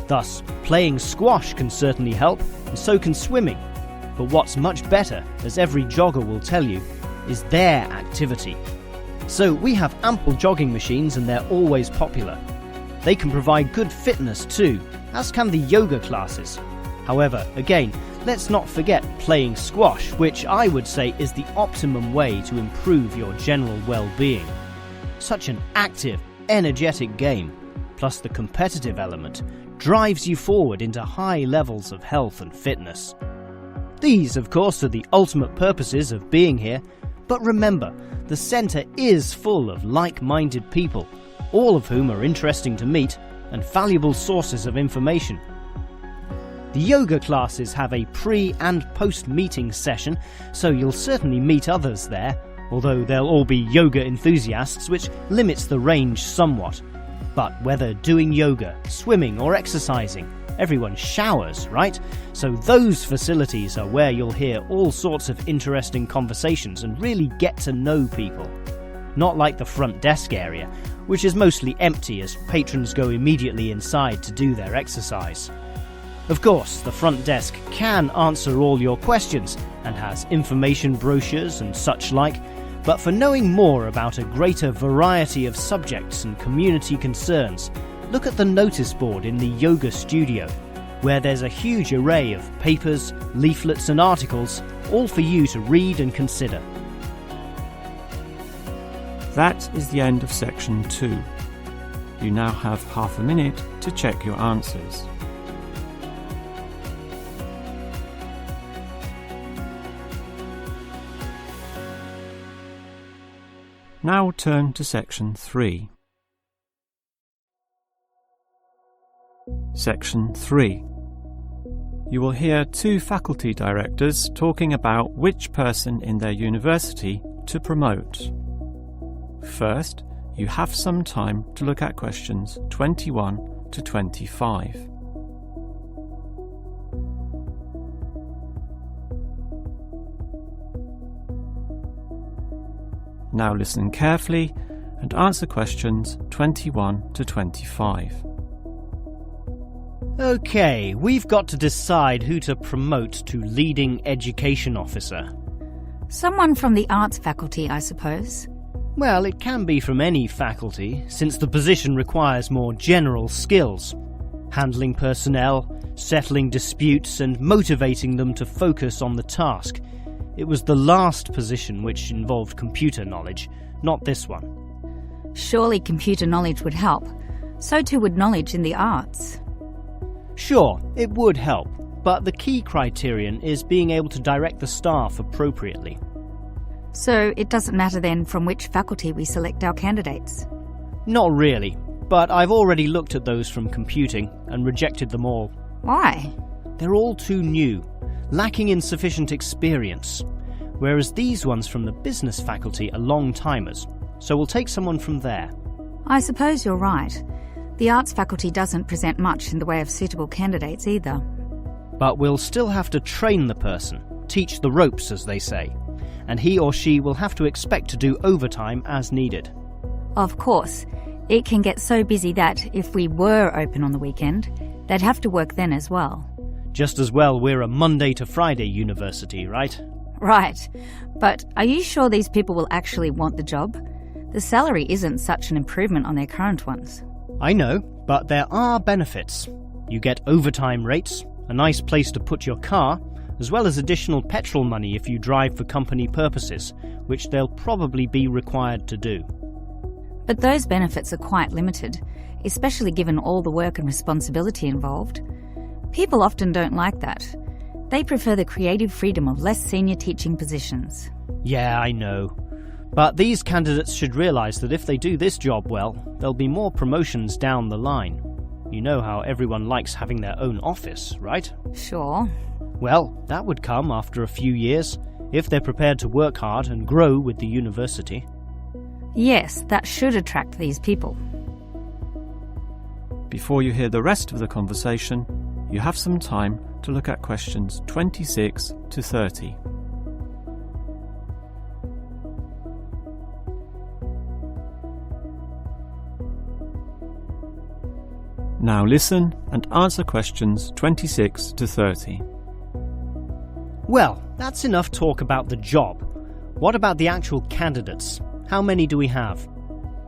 Thus, playing squash can certainly help, and so can swimming. But what's much better, as every jogger will tell you, is their activity. So we have ample jogging machines and they're always popular. They can provide good fitness too, as can the yoga classes. However, again, let's not forget playing squash, which I would say is the optimum way to improve your general well-being. Such an active, energetic game, plus the competitive element, drives you forward into high levels of health and fitness. These, of course, are the ultimate purposes of being here, but remember, the centre is full of like-minded people, all of whom are interesting to meet and valuable sources of information. The yoga classes have a pre- and post-meeting session, so you'll certainly meet others there, although they'll all be yoga enthusiasts, which limits the range somewhat. But whether doing yoga, swimming or exercising, everyone showers, right? So those facilities are where you'll hear all sorts of interesting conversations and really get to know people. Not like the front desk area, which is mostly empty as patrons go immediately inside to do their exercise. Of course, the front desk can answer all your questions and has information brochures and such like, but for knowing more about a greater variety of subjects and community concerns, look at the notice board in the yoga studio, where there's a huge array of papers, leaflets and articles, all for you to read and consider.
That is the end of section 2. You now have half a minute to check your answers. Now turn to section 3. Section 3. You will hear two faculty directors talking about which person in their university to promote. First, you have some time to look at questions 21 to 25. Now listen carefully and answer questions 21 to 25.
Okay, we've got to decide who to promote to leading education officer.
Someone from the arts faculty, I suppose.
Well, it can be from any faculty, since the position requires more general skills. Handling personnel, settling disputes and motivating them to focus on the task. It was the last position which involved computer knowledge, not this one.
Surely computer knowledge would help. So too would knowledge in the arts.
Sure, it would help, but the key criterion is being able to direct the staff appropriately.
So it doesn't matter then from which faculty we select our candidates?
Not really, but I've already looked at those from computing and rejected them all.
Why?
They're all too new, lacking in sufficient experience, whereas these ones from the business faculty are long-timers, so we'll take someone from there.
I suppose you're right. The arts faculty doesn't present much in the way of suitable candidates either.
But we'll still have to train the person, teach the ropes as they say, and he or she will have to expect to do overtime as needed.
Of course, it can get so busy that if we were open on the weekend, they'd have to work then as well.
Just as well we're a Monday to Friday university, right?
Right, but are you sure these people will actually want the job? The salary isn't such an improvement on their current ones.
I know, but there are benefits. You get overtime rates, a nice place to put your car, as well as additional petrol money if you drive for company purposes, which they'll probably be required to do.
But those benefits are quite limited, especially given all the work and responsibility involved. People often don't like that. They prefer the creative freedom of less senior teaching positions.
Yeah, I know. But these candidates should realise that if they do this job well, there'll be more promotions down the line. You know how everyone likes having their own office, right?
Sure.
Well, that would come after a few years, if they're prepared to work hard and grow with the university.
Yes, that should attract these people.
Before you hear the rest of the conversation, you have some time to look at questions 26 to 30. Now listen and answer questions 26 to 30.
Well, that's enough talk about the job. What about the actual candidates? How many do we have?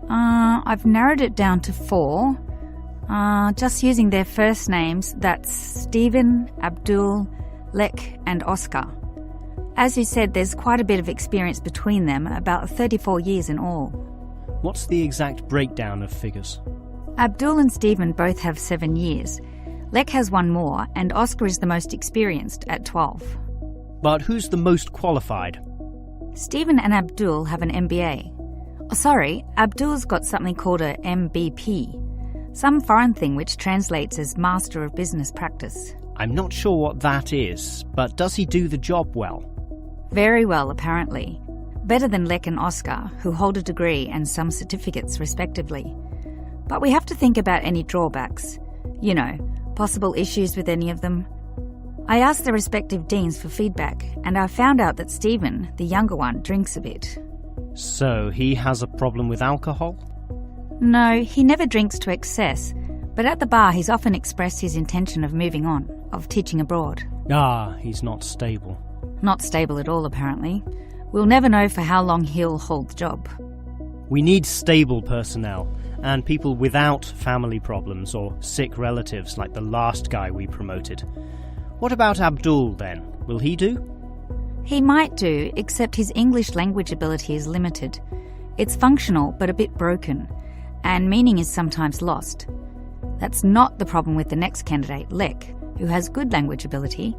I've narrowed it down to 4. Just using their first names, that's Stephen, Abdul, Lek and Oscar. As you said, there's quite a bit of experience between them, about 34 years in all.
What's the exact breakdown of figures?
Abdul and Stephen both have 7 years. Lek has 1 more, and Oscar is the most experienced at 12.
But who's the most qualified?
Stephen and Abdul have an MBA. Oh, sorry, Abdul's got something called a MBP, some foreign thing which translates as Master of Business Practice.
I'm not sure what that is, but does he do the job well?
Very well, apparently. Better than Lek and Oscar, who hold a degree and some certificates respectively. But we have to think about any drawbacks. You know, possible issues with any of them. I asked the respective deans for feedback, and I found out that Stephen, the younger one, drinks a bit.
So he has a problem with alcohol?
No, he never drinks to excess, but at the bar he's often expressed his intention of moving on, of teaching abroad.
Ah, he's not stable.
Not stable at all, apparently. We'll never know for how long he'll hold the job.
We need stable personnel, and people without family problems or sick relatives like the last guy we promoted. What about Abdul then? Will he do?
He might do, except his English language ability is limited. It's functional but a bit broken, and meaning is sometimes lost. That's not the problem with the next candidate, Lek, who has good language ability,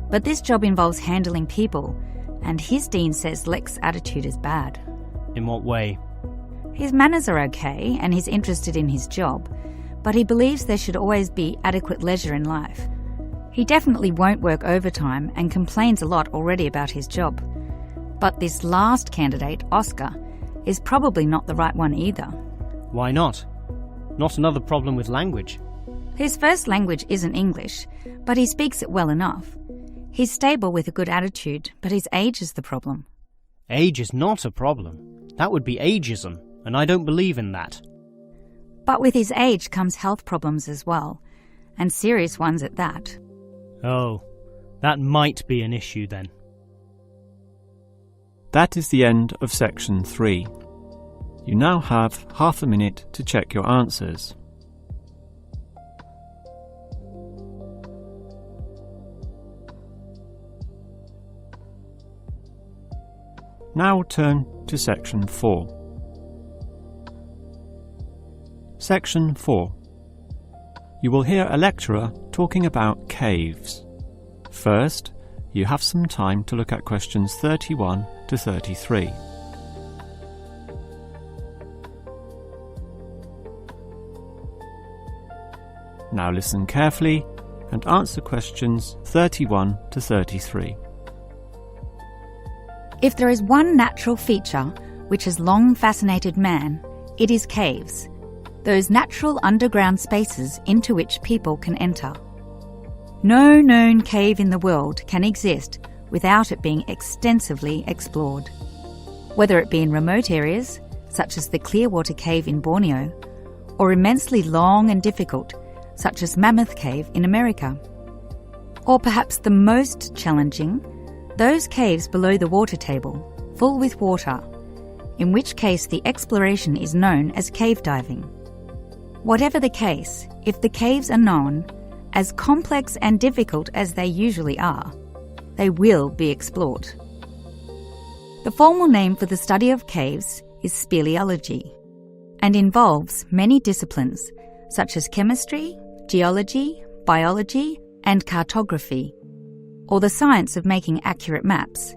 but this job involves handling people, and his dean says Lek's attitude is bad.
In what way?
His manners are okay, and he's interested in his job, but he believes there should always be adequate leisure in life. He definitely won't work overtime and complains a lot already about his job. But this last candidate, Oscar, is probably not the right one either.
Why not? Not another problem with language.
His first language isn't English, but he speaks it well enough. He's stable with a good attitude, but his age is the problem.
Age is not a problem. That would be ageism, and I don't believe in that.
But with his age comes health problems as well, and serious ones at that.
Oh, that might be an issue then.
That is the end of section 3. You now have half a minute to check your answers. Now turn to Section 4. Section 4. You will hear a lecturer talking about caves. First, you have some time to look at questions 31 to 33. Now listen carefully and answer questions 31 to 33.
If there is one natural feature which has long fascinated man, it is caves, those natural underground spaces into which people can enter. No known cave in the world can exist without it being extensively explored. Whether it be in remote areas, such as the Clearwater Cave in Borneo, or immensely long and difficult, such as Mammoth Cave in America. Or perhaps the most challenging, those caves below the water table, full with water, in which case the exploration is known as cave diving. Whatever the case, if the caves are known, as complex and difficult as they usually are, they will be explored. The formal name for the study of caves is speleology, and involves many disciplines such as chemistry, geology, biology, and cartography, or the science of making accurate maps,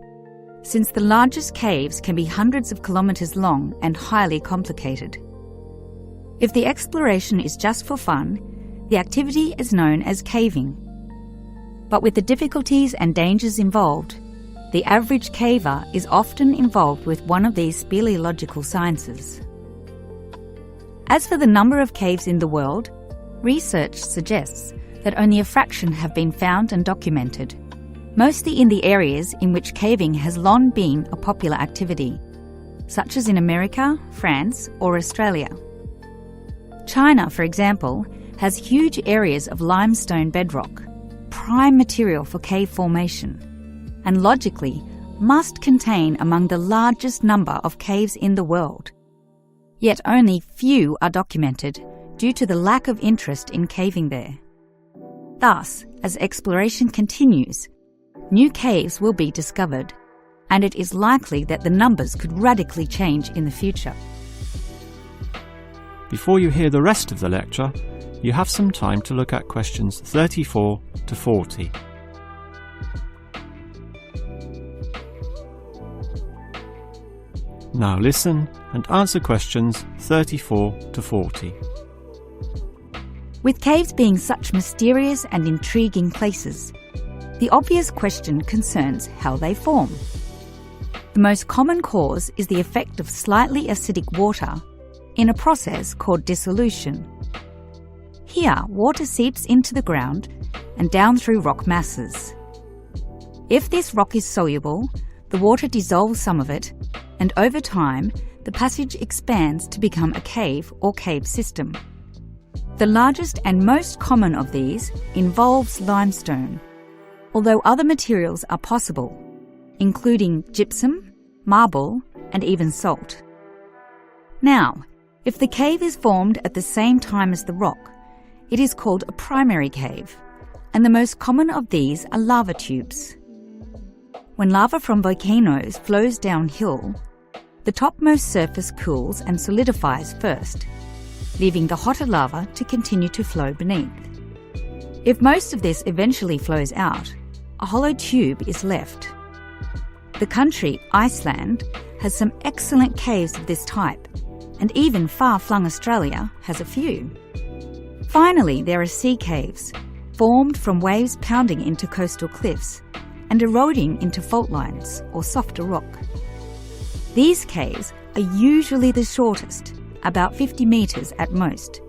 since the largest caves can be hundreds of kilometres long and highly complicated. If the exploration is just for fun, the activity is known as caving. But with the difficulties and dangers involved, the average caver is often involved with one of these speleological sciences. As for the number of caves in the world, research suggests that only a fraction have been found and documented, mostly in the areas in which caving has long been a popular activity, such as in America, France, or Australia. China, for example, has huge areas of limestone bedrock, prime material for cave formation, and logically must contain among the largest number of caves in the world. Yet only few are documented due to the lack of interest in caving there. Thus, as exploration continues, new caves will be discovered, and it is likely that the numbers could radically change in the future.
Before you hear the rest of the lecture, you have some time to look at questions 34 to 40. Now listen and answer questions 34 to 40.
With caves being such mysterious and intriguing places, the obvious question concerns how they form. The most common cause is the effect of slightly acidic water in a process called dissolution. Here, water seeps into the ground and down through rock masses. If this rock is soluble, the water dissolves some of it, and over time, the passage expands to become a cave or cave system. The largest and most common of these involves limestone, although other materials are possible, including gypsum, marble, and even salt. Now, if the cave is formed at the same time as the rock, it is called a primary cave, and the most common of these are lava tubes. When lava from volcanoes flows downhill, the topmost surface cools and solidifies first, leaving the hotter lava to continue to flow beneath. If most of this eventually flows out, a hollow tube is left. The country, Iceland, has some excellent caves of this type, and even far-flung Australia has a few. Finally, there are sea caves, formed from waves pounding into coastal cliffs and eroding into fault lines or softer rock. These caves are usually the shortest, about 50 metres at most,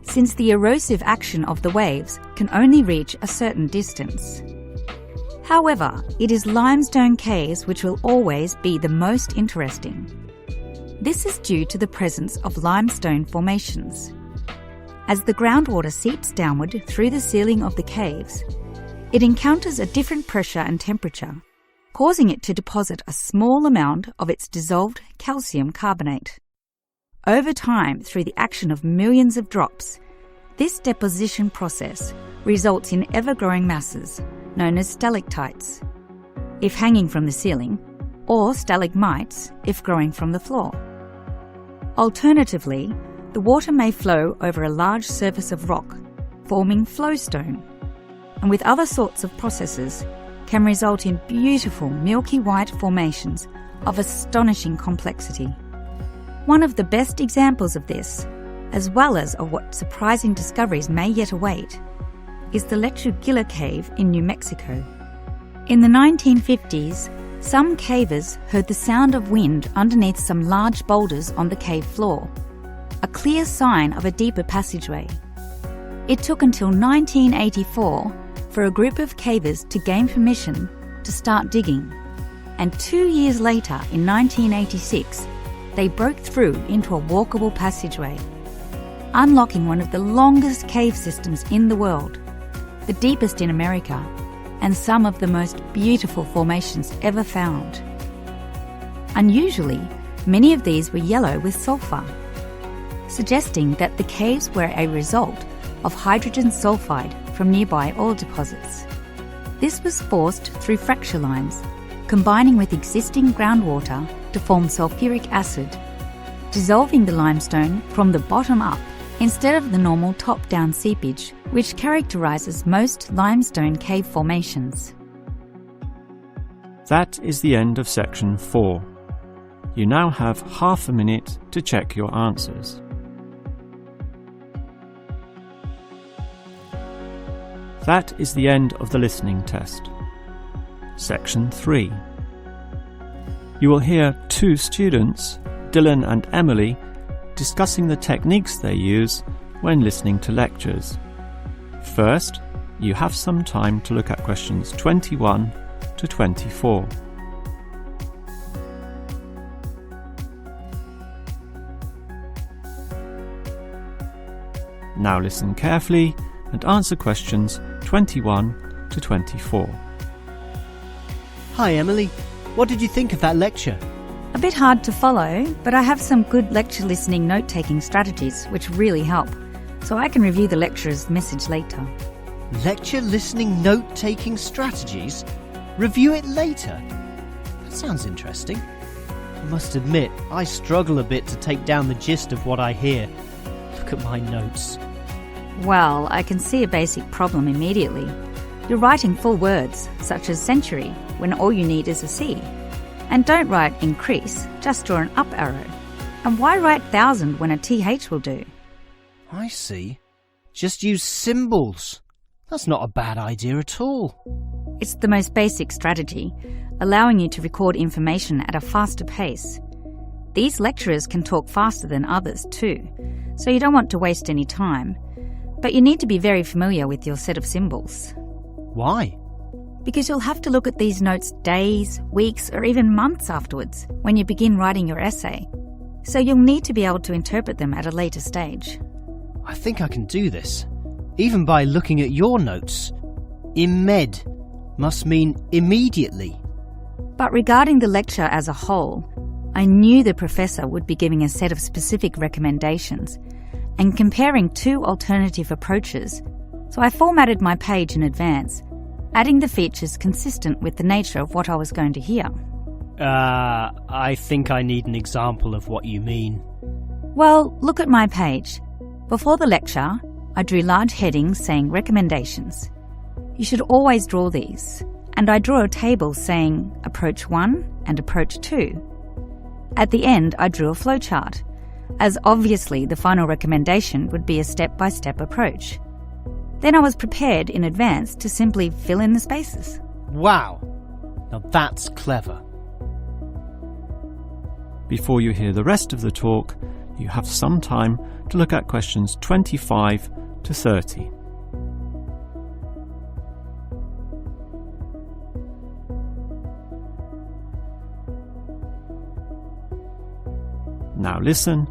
since the erosive action of the waves can only reach a certain distance. However, it is limestone caves which will always be the most interesting. This is due to the presence of limestone formations. As the groundwater seeps downward through the ceiling of the caves, it encounters a different pressure and temperature, causing it to deposit a small amount of its dissolved calcium carbonate. Over time, through the action of millions of drops, this deposition process results in ever-growing masses, known as stalactites. If hanging from the ceiling, or stalagmites if growing from the floor. Alternatively, the water may flow over a large surface of rock, forming flowstone, and with other sorts of processes can result in beautiful milky white formations of astonishing complexity. One of the best examples of this, as well as of what surprising discoveries may yet await, is the Lechu Gila Cave in New Mexico. In the 1950s, some cavers heard the sound of wind underneath some large boulders on the cave floor, a clear sign of a deeper passageway. It took until 1984 for a group of cavers to gain permission to start digging, and 2 years later, in 1986, they broke through into a walkable passageway, unlocking one of the longest cave systems in the world, the deepest in America, and some of the most beautiful formations ever found. Unusually, many of these were yellow with sulfur, suggesting that the caves were a result of hydrogen sulfide from nearby oil deposits. This was forced through fracture lines, combining with existing groundwater to form sulfuric acid, dissolving the limestone from the bottom up instead of the normal top-down seepage, which characterises most limestone cave formations.
That is the end of section 4. You now have half a minute to check your answers. That is the end of the listening test. Section 3. You will hear two students, Dylan and Emily, discussing the techniques they use when listening to lectures. First, you have some time to look at questions 21 to 24. Now listen carefully and answer questions 21 to 24.
Hi Emily, what did you think of that lecture?
A bit hard to follow, but I have some good lecture listening note-taking strategies which really help, so I can review the lecturer's message later.
Lecture listening note-taking strategies? Review it later? That sounds interesting. I must admit, I struggle a bit to take down the gist of what I hear. Look at my notes.
Well, I can see a basic problem immediately. You're writing full words, such as century, when all you need is a C. And don't write increase, just draw an up arrow. And why write thousand when a TH will do?
I see. Just use symbols. That's not a bad idea at all.
It's the most basic strategy, allowing you to record information at a faster pace. These lecturers can talk faster than others too, so you don't want to waste any time. But you need to be very familiar with your set of symbols.
Why?
Because you'll have to look at these notes days, weeks, or even months afterwards when you begin writing your essay. So you'll need to be able to interpret them at a later stage.
I think I can do this, even by looking at your notes. Imed must mean immediately.
But regarding the lecture as a whole, I knew the professor would be giving a set of specific recommendations and comparing two alternative approaches, so I formatted my page in advance, adding the features consistent with the nature of what I was going to hear.
I think I need an example of what you mean.
Well, look at my page. Before the lecture, I drew large headings saying recommendations. You should always draw these, and I draw a table saying approach 1 and approach 2. At the end, I drew a flowchart, as obviously the final recommendation would be a step-by-step approach. Then I was prepared in advance to simply fill in the spaces.
Wow! Now that's clever.
Before you hear the rest of the talk, you have some time to look at questions 25 to 30. Now listen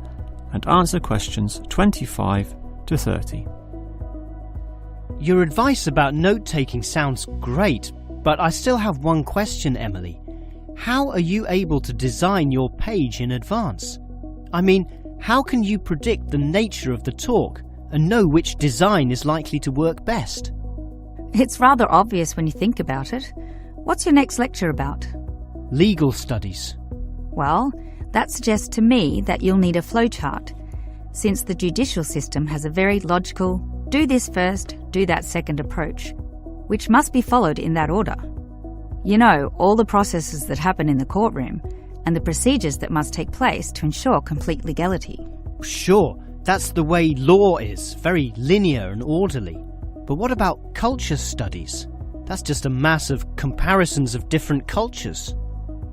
and answer questions 25 to 30.
Your advice about note-taking sounds great, but I still have one question, Emily. How are you able to design your page in advance? I mean, how can you predict the nature of the talk and know which design is likely to work best?
It's rather obvious when you think about it. What's your next lecture about?
Legal studies.
Well, that suggests to me that you'll need a flowchart, since the judicial system has a very logical, do this first, do that second approach, which must be followed in that order. You know, all the processes that happen in the courtroom and the procedures that must take place to ensure complete legality.
Sure, that's the way law is, very linear and orderly. But what about culture studies? That's just a mass of comparisons of different cultures.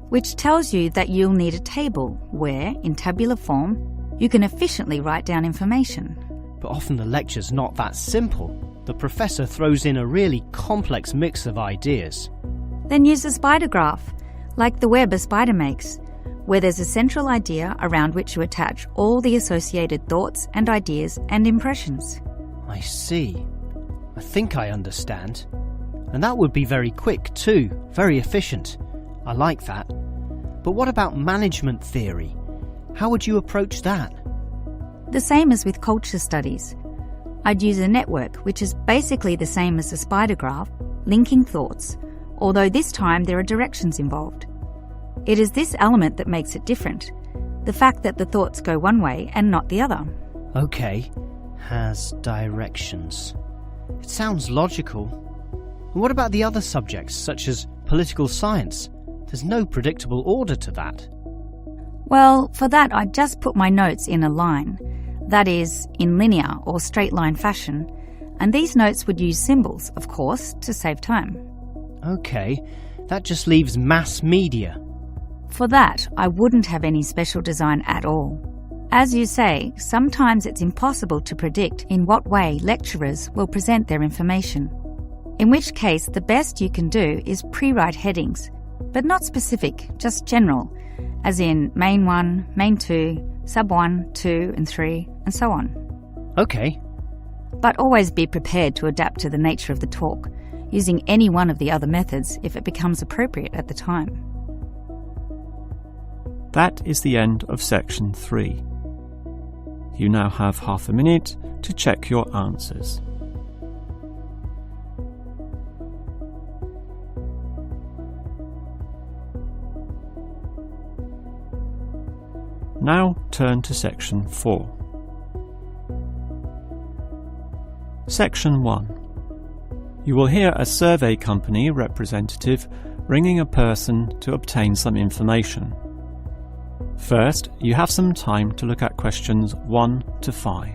Which tells you that you'll need a table where, in tabular form, you can efficiently write down information.
But often the lecture's not that simple. The professor throws in a really complex mix of ideas.
Then use a spider graph, like the web a spider makes, where there's a central idea around which you attach all the associated thoughts and ideas and impressions.
I see. I think I understand. And that would be very quick too, very efficient. I like that. But what about management theory? How would you approach that?
The same as with culture studies. I'd use a network, which is basically the same as a spider graph, linking thoughts, although this time there are directions involved. It is this element that makes it different, the fact that the thoughts go one way and not the other.
Okay, has directions. It sounds logical. And what about the other subjects, such as political science? There's no predictable order to that.
Well, for that I'd just put my notes in a line, that is, in linear or straight line fashion, and these notes would use symbols, of course, to save time.
Okay, that just leaves mass media.
For that, I wouldn't have any special design at all. As you say, sometimes it's impossible to predict in what way lecturers will present their information. In which case, the best you can do is pre-write headings, but not specific, just general, as in main 1, main 2, sub 1, 2 and 3, and so on.
Okay.
But always be prepared to adapt to the nature of the talk, using any one of the other methods if it becomes appropriate at the time.
That is the end of section 3. You now have half a minute to check your answers. Now turn to section 4. Section 1. You will hear a survey company representative ringing a person to obtain some information. First, you have some time to look at questions 1 to 5.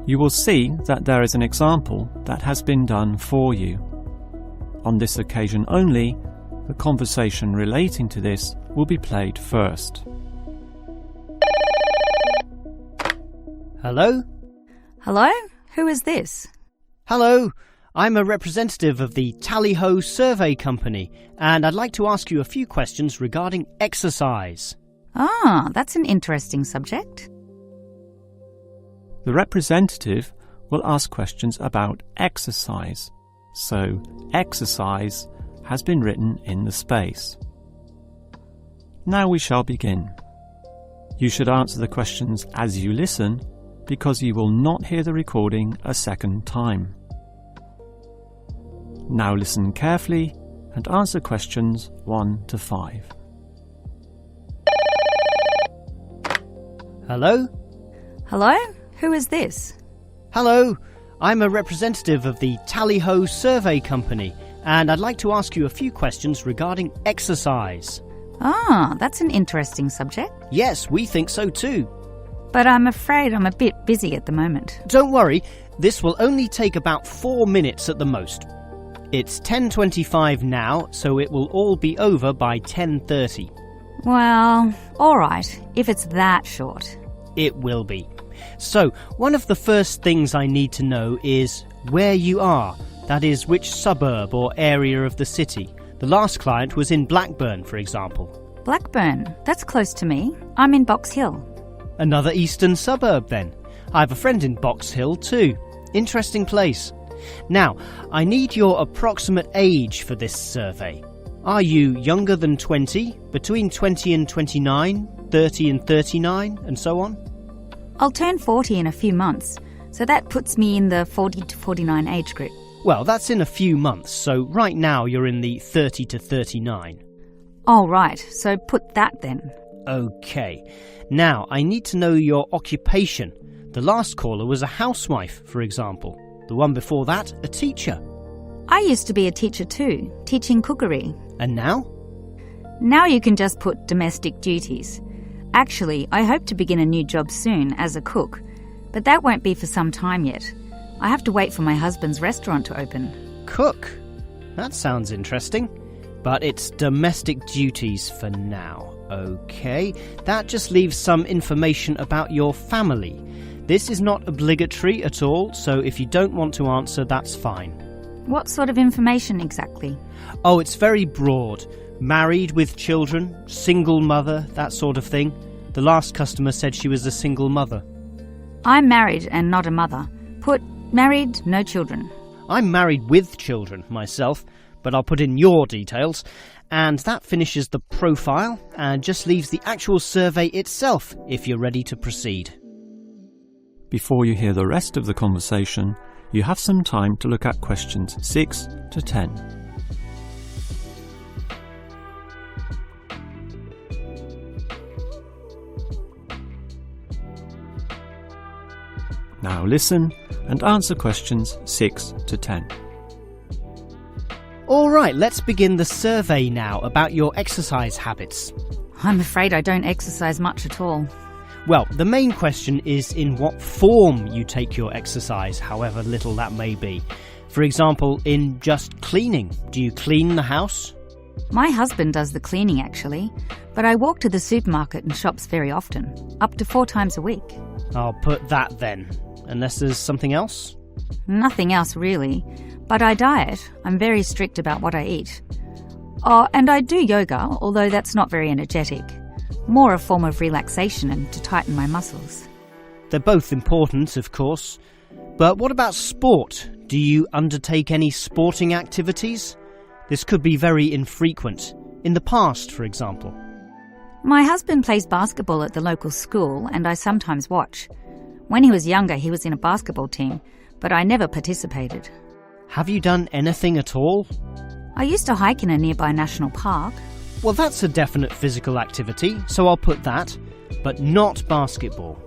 You will see that there is an example that has been done for you. On this occasion only, the conversation relating to this will be played first.
Hello?
Hello? Who is this?
Hello, I'm a representative of the Tally-Ho Survey Company, and I'd like to ask you a few questions regarding exercise.
Ah, that's an interesting subject.
The representative will ask questions about exercise, so exercise has been written in the space. Now we shall begin. You should answer the questions as you listen, because you will not hear the recording a second time. Now listen carefully and answer questions 1 to 5.
Hello?
Hello? Who is this?
Hello, I'm a representative of the Tally-Ho Survey Company, and I'd like to ask you a few questions regarding exercise.
Ah, that's an interesting subject.
Yes, we think so too.
But I'm afraid I'm a bit busy at the moment.
Don't worry, this will only take about 4 minutes at the most. It's 10:25 now, so it will all be over by 10:30.
Well, all right, if it's that short.
It will be. So, one of the first things I need to know is where you are. That is, which suburb or area of the city. The last client was in Blackburn, for example.
Blackburn? That's close to me. I'm in Box Hill.
Another eastern suburb, then. I have a friend in Box Hill, too. Interesting place. Now, I need your approximate age for this survey. Are you younger than 20, between 20 and 29, 30 and 39, and so on?
I'll turn 40 in a few months, so that puts me in the 40 to 49 age group.
Well, that's in a few months, so right now you're in the 30 to 39.
Oh, right, so put that then.
Okay. Now, I need to know your occupation. The last caller was a housewife, for example. The one before that, a teacher.
I used to be a teacher too, teaching cookery.
And now?
Now you can just put domestic duties. Actually, I hope to begin a new job soon as a cook, but that won't be for some time yet. I have to wait for my husband's restaurant to open.
Cook? That sounds interesting. But it's domestic duties for now. Okay, that just leaves some information about your family. This is not obligatory at all, so if you don't want to answer, that's fine.
What sort of information exactly?
Oh, it's very broad. Married with children, single mother, that sort of thing. The last customer said she was a single mother.
I'm married and not a mother. Put married, no children.
I'm married with children myself, but I'll put in your details. And that finishes the profile and just leaves the actual survey itself if you're ready to proceed.
Before you hear the rest of the conversation, you have some time to look at questions 6 to 10. Now listen and answer questions 6 to 10.
All right, let's begin the survey now about your exercise habits.
I'm afraid I don't exercise much at all.
Well, the main question is in what form you take your exercise, however little that may be. For example, in just cleaning. Do you clean the house?
My husband does the cleaning actually, but I walk to the supermarket and shops very often, up to 4 times a week.
I'll put that then, unless there's something else.
Nothing else really, but I diet. I'm very strict about what I eat. Oh, and I do yoga, although that's not very energetic. More a form of relaxation and to tighten my muscles.
They're both important, of course. But what about sport? Do you undertake any sporting activities? This could be very infrequent. In the past, for example.
My husband plays basketball at the local school and I sometimes watch. When he was younger, he was in a basketball team, but I never participated.
Have you done anything at all?
I used to hike in a nearby national park.
Well, that's a definite physical activity, so I'll put that, but not basketball.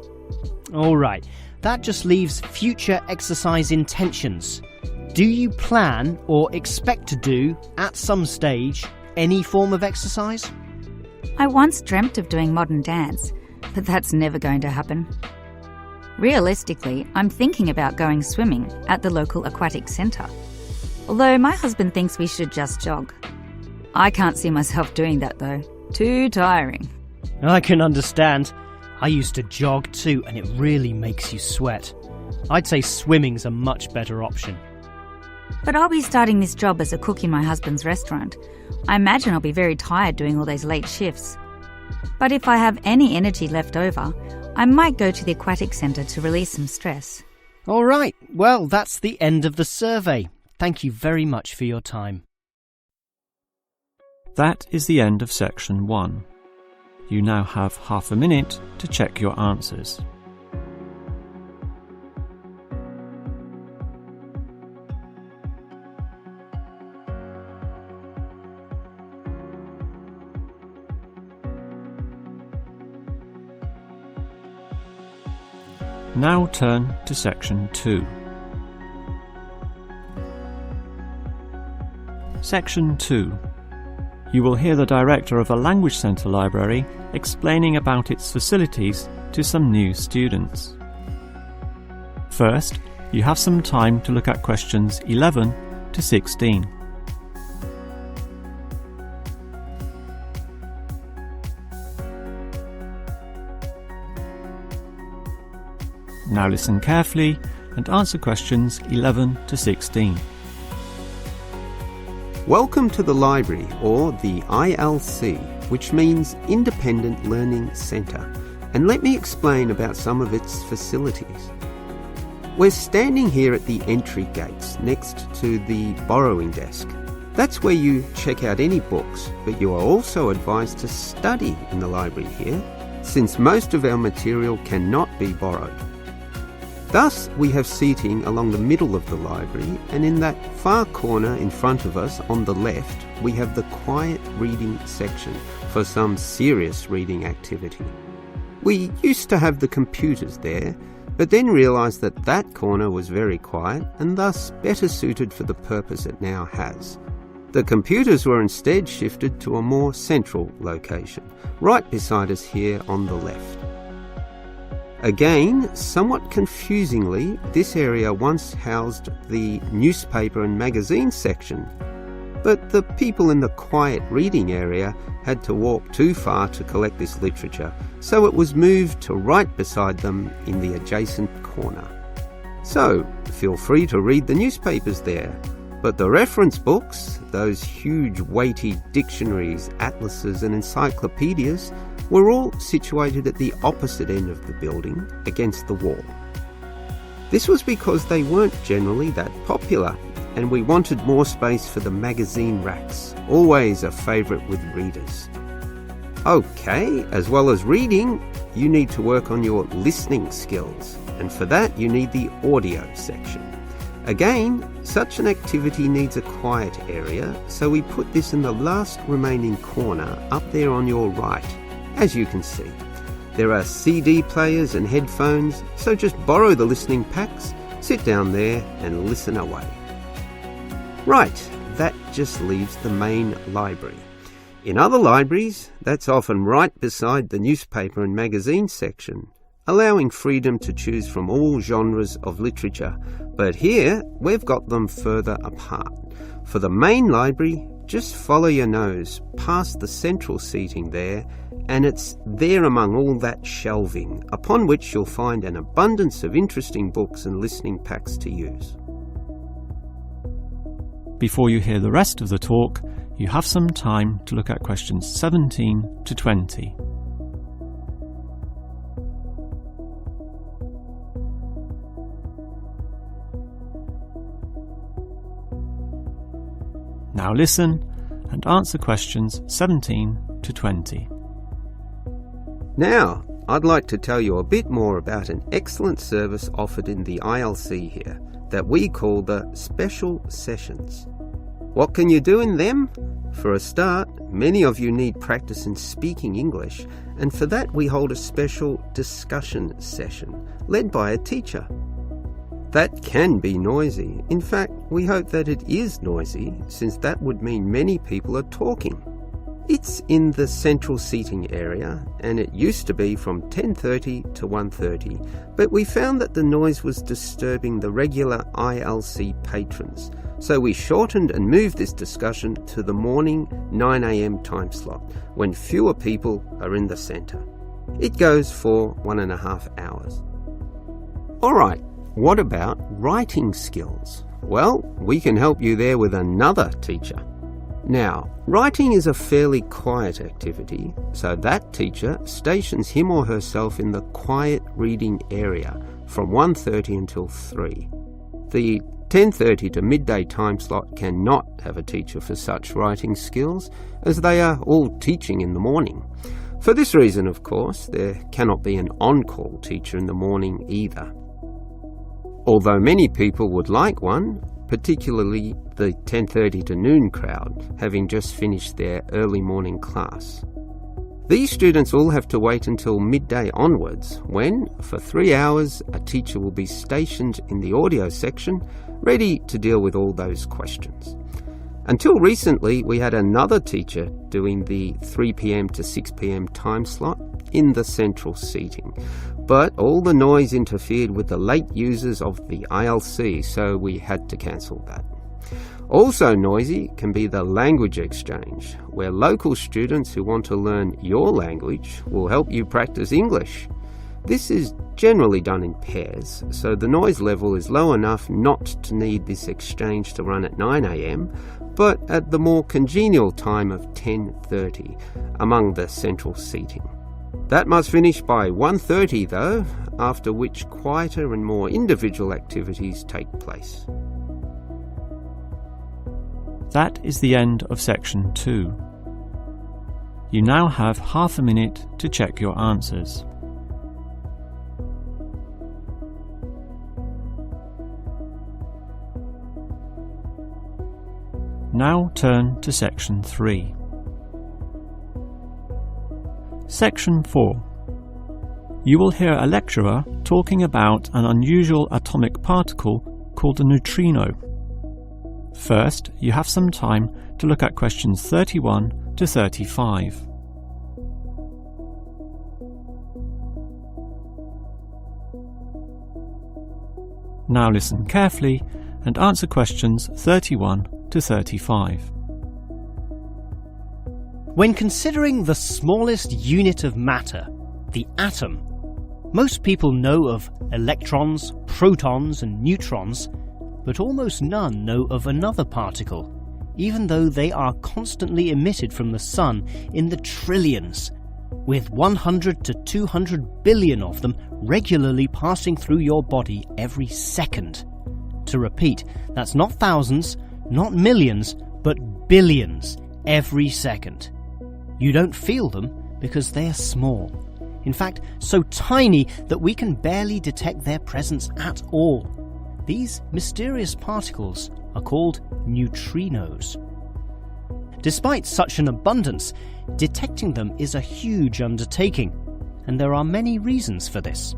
All right, that just leaves future exercise intentions. Do you plan or expect to do, at some stage, any form of exercise?
I once dreamt of doing modern dance, but that's never going to happen. Realistically, I'm thinking about going swimming at the local aquatic centre. Although my husband thinks we should just jog. I can't see myself doing that though. Too tiring.
I can understand. I used to jog too, and it really makes you sweat. I'd say swimming's a much better option.
But I'll be starting this job as a cook in my husband's restaurant. I imagine I'll be very tired doing all those late shifts. But if I have any energy left over, I might go to the aquatic centre to release some stress.
All right, well, that's the end of the survey. Thank you very much for your time.
That is the end of section 1. You now have half a minute to check your answers. Now turn to section 2. Section 2. You will hear the director of a language centre library explaining about its facilities to some new students. First, you have some time to look at questions 11 to 16. Now listen carefully and answer questions 11 to 16.
Welcome to the library, or the ILC, which means Independent Learning Centre, and let me explain about some of its facilities. We're standing here at the entry gates next to the borrowing desk. That's where you check out any books, but you are also advised to study in the library here. since most of our material cannot be borrowed. Thus, we have seating along the middle of the library, and in that far corner in front of us on the left, we have the quiet reading section for some serious reading activity. We used to have the computers there, but then realised that that corner was very quiet and thus better suited for the purpose it now has. The computers were instead shifted to a more central location, right beside us here on the left. Again, somewhat confusingly, this area once housed the newspaper and magazine section, but the people in the quiet reading area had to walk too far to collect this literature, so it was moved to right beside them in the adjacent corner. So, feel free to read the newspapers there, but the reference books, those huge weighty dictionaries, atlases and encyclopedias, were all situated at the opposite end of the building, against the wall. This was because they weren't generally that popular, and we wanted more space for the magazine racks, always a favourite with readers. Okay, as well as reading, you need to work on your listening skills, and for that you need the audio section. Again, such an activity needs a quiet area, so we put this in the last remaining corner up there on your right. As you can see, there are CD players and headphones, so just borrow the listening packs, sit down there and listen away. Right, that just leaves the main library. In other libraries, that's often right beside the newspaper and magazine section, allowing freedom to choose from all genres of literature, but here we've got them further apart. For the main library, just follow your nose past the central seating there, and it's there among all that shelving, upon which you'll find an abundance of interesting books and listening packs to use.
Before you hear the rest of the talk, you have some time to look at questions 17 to 20. Now listen and answer questions 17 to 20.
Now, I'd like to tell you a bit more about an excellent service offered in the ILC here that we call the Special Sessions. What can you do in them? For a start, many of you need practice in speaking English, and for that we hold a special discussion session led by a teacher. That can be noisy. In fact, we hope that it is noisy, since that would mean many people are talking. It's in the central seating area, and it used to be from 10:30 to 1:30, but we found that the noise was disturbing the regular ILC patrons, so we shortened and moved this discussion to the morning 9 a.m. time slot, when fewer people are in the centre. It goes for 1.5 hours. Alright, what about writing skills? Well, we can help you there with another teacher. Now, writing is a fairly quiet activity, so that teacher stations him or herself in the quiet reading area from 1:30 until 3. The 10:30 to midday time slot cannot have a teacher for such writing skills, as they are all teaching in the morning. For this reason, of course, there cannot be an on-call teacher in the morning either. Although many people would like one, particularly the 10:30 to noon crowd, having just finished their early morning class. These students all have to wait until midday onwards, when, for 3 hours, a teacher will be stationed in the audio section, ready to deal with all those questions. Until recently, we had another teacher doing the 3 p.m. to 6 p.m. time slot in the central seating, but all the noise interfered with the late users of the ILC, so we had to cancel that. Also noisy can be the language exchange, where local students who want to learn your language will help you practice English. This is generally done in pairs, so the noise level is low enough not to need this exchange to run at 9 a.m, but at the more congenial time of 10:30 among the central seating. That must finish by 1:30 though, after which quieter and more individual activities take place.
That is the end of section 2. You now have half a minute to check your answers. Now turn to Section 3. Section 4. You will hear a lecturer talking about an unusual atomic particle called a neutrino. First, you have some time to look at questions 31 to 35. Now listen carefully and answer questions 31 to 35.
When considering the smallest unit of matter, the atom, most people know of electrons, protons and neutrons, but almost none know of another particle, even though they are constantly emitted from the Sun in the trillions, with 100 to 200 billion of them regularly passing through your body every second. To repeat, that's not thousands, not millions, but billions every second. You don't feel them because they are small. In fact, so tiny that we can barely detect their presence at all. These mysterious particles are called neutrinos. Despite such an abundance, detecting them is a huge undertaking, and there are many reasons for this.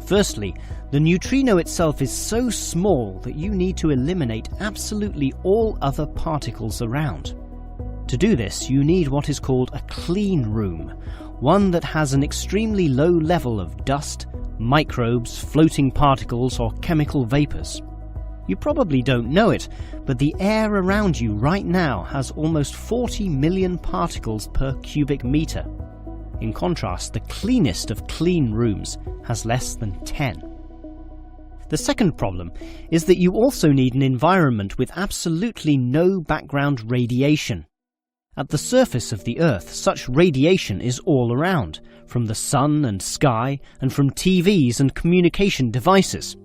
Firstly, the neutrino itself is so small that you need to eliminate absolutely all other particles around. To do this, you need what is called a clean room, one that has an extremely low level of dust, microbes, floating particles, or chemical vapors. You probably don't know it, but the air around you right now has almost 40 million particles per cubic meter. In contrast, the cleanest of clean rooms has less than 10. The second problem is that you also need an environment with absolutely no background radiation. At the surface of the Earth, such radiation is all around, from the sun and sky, and from TVs and communication devices.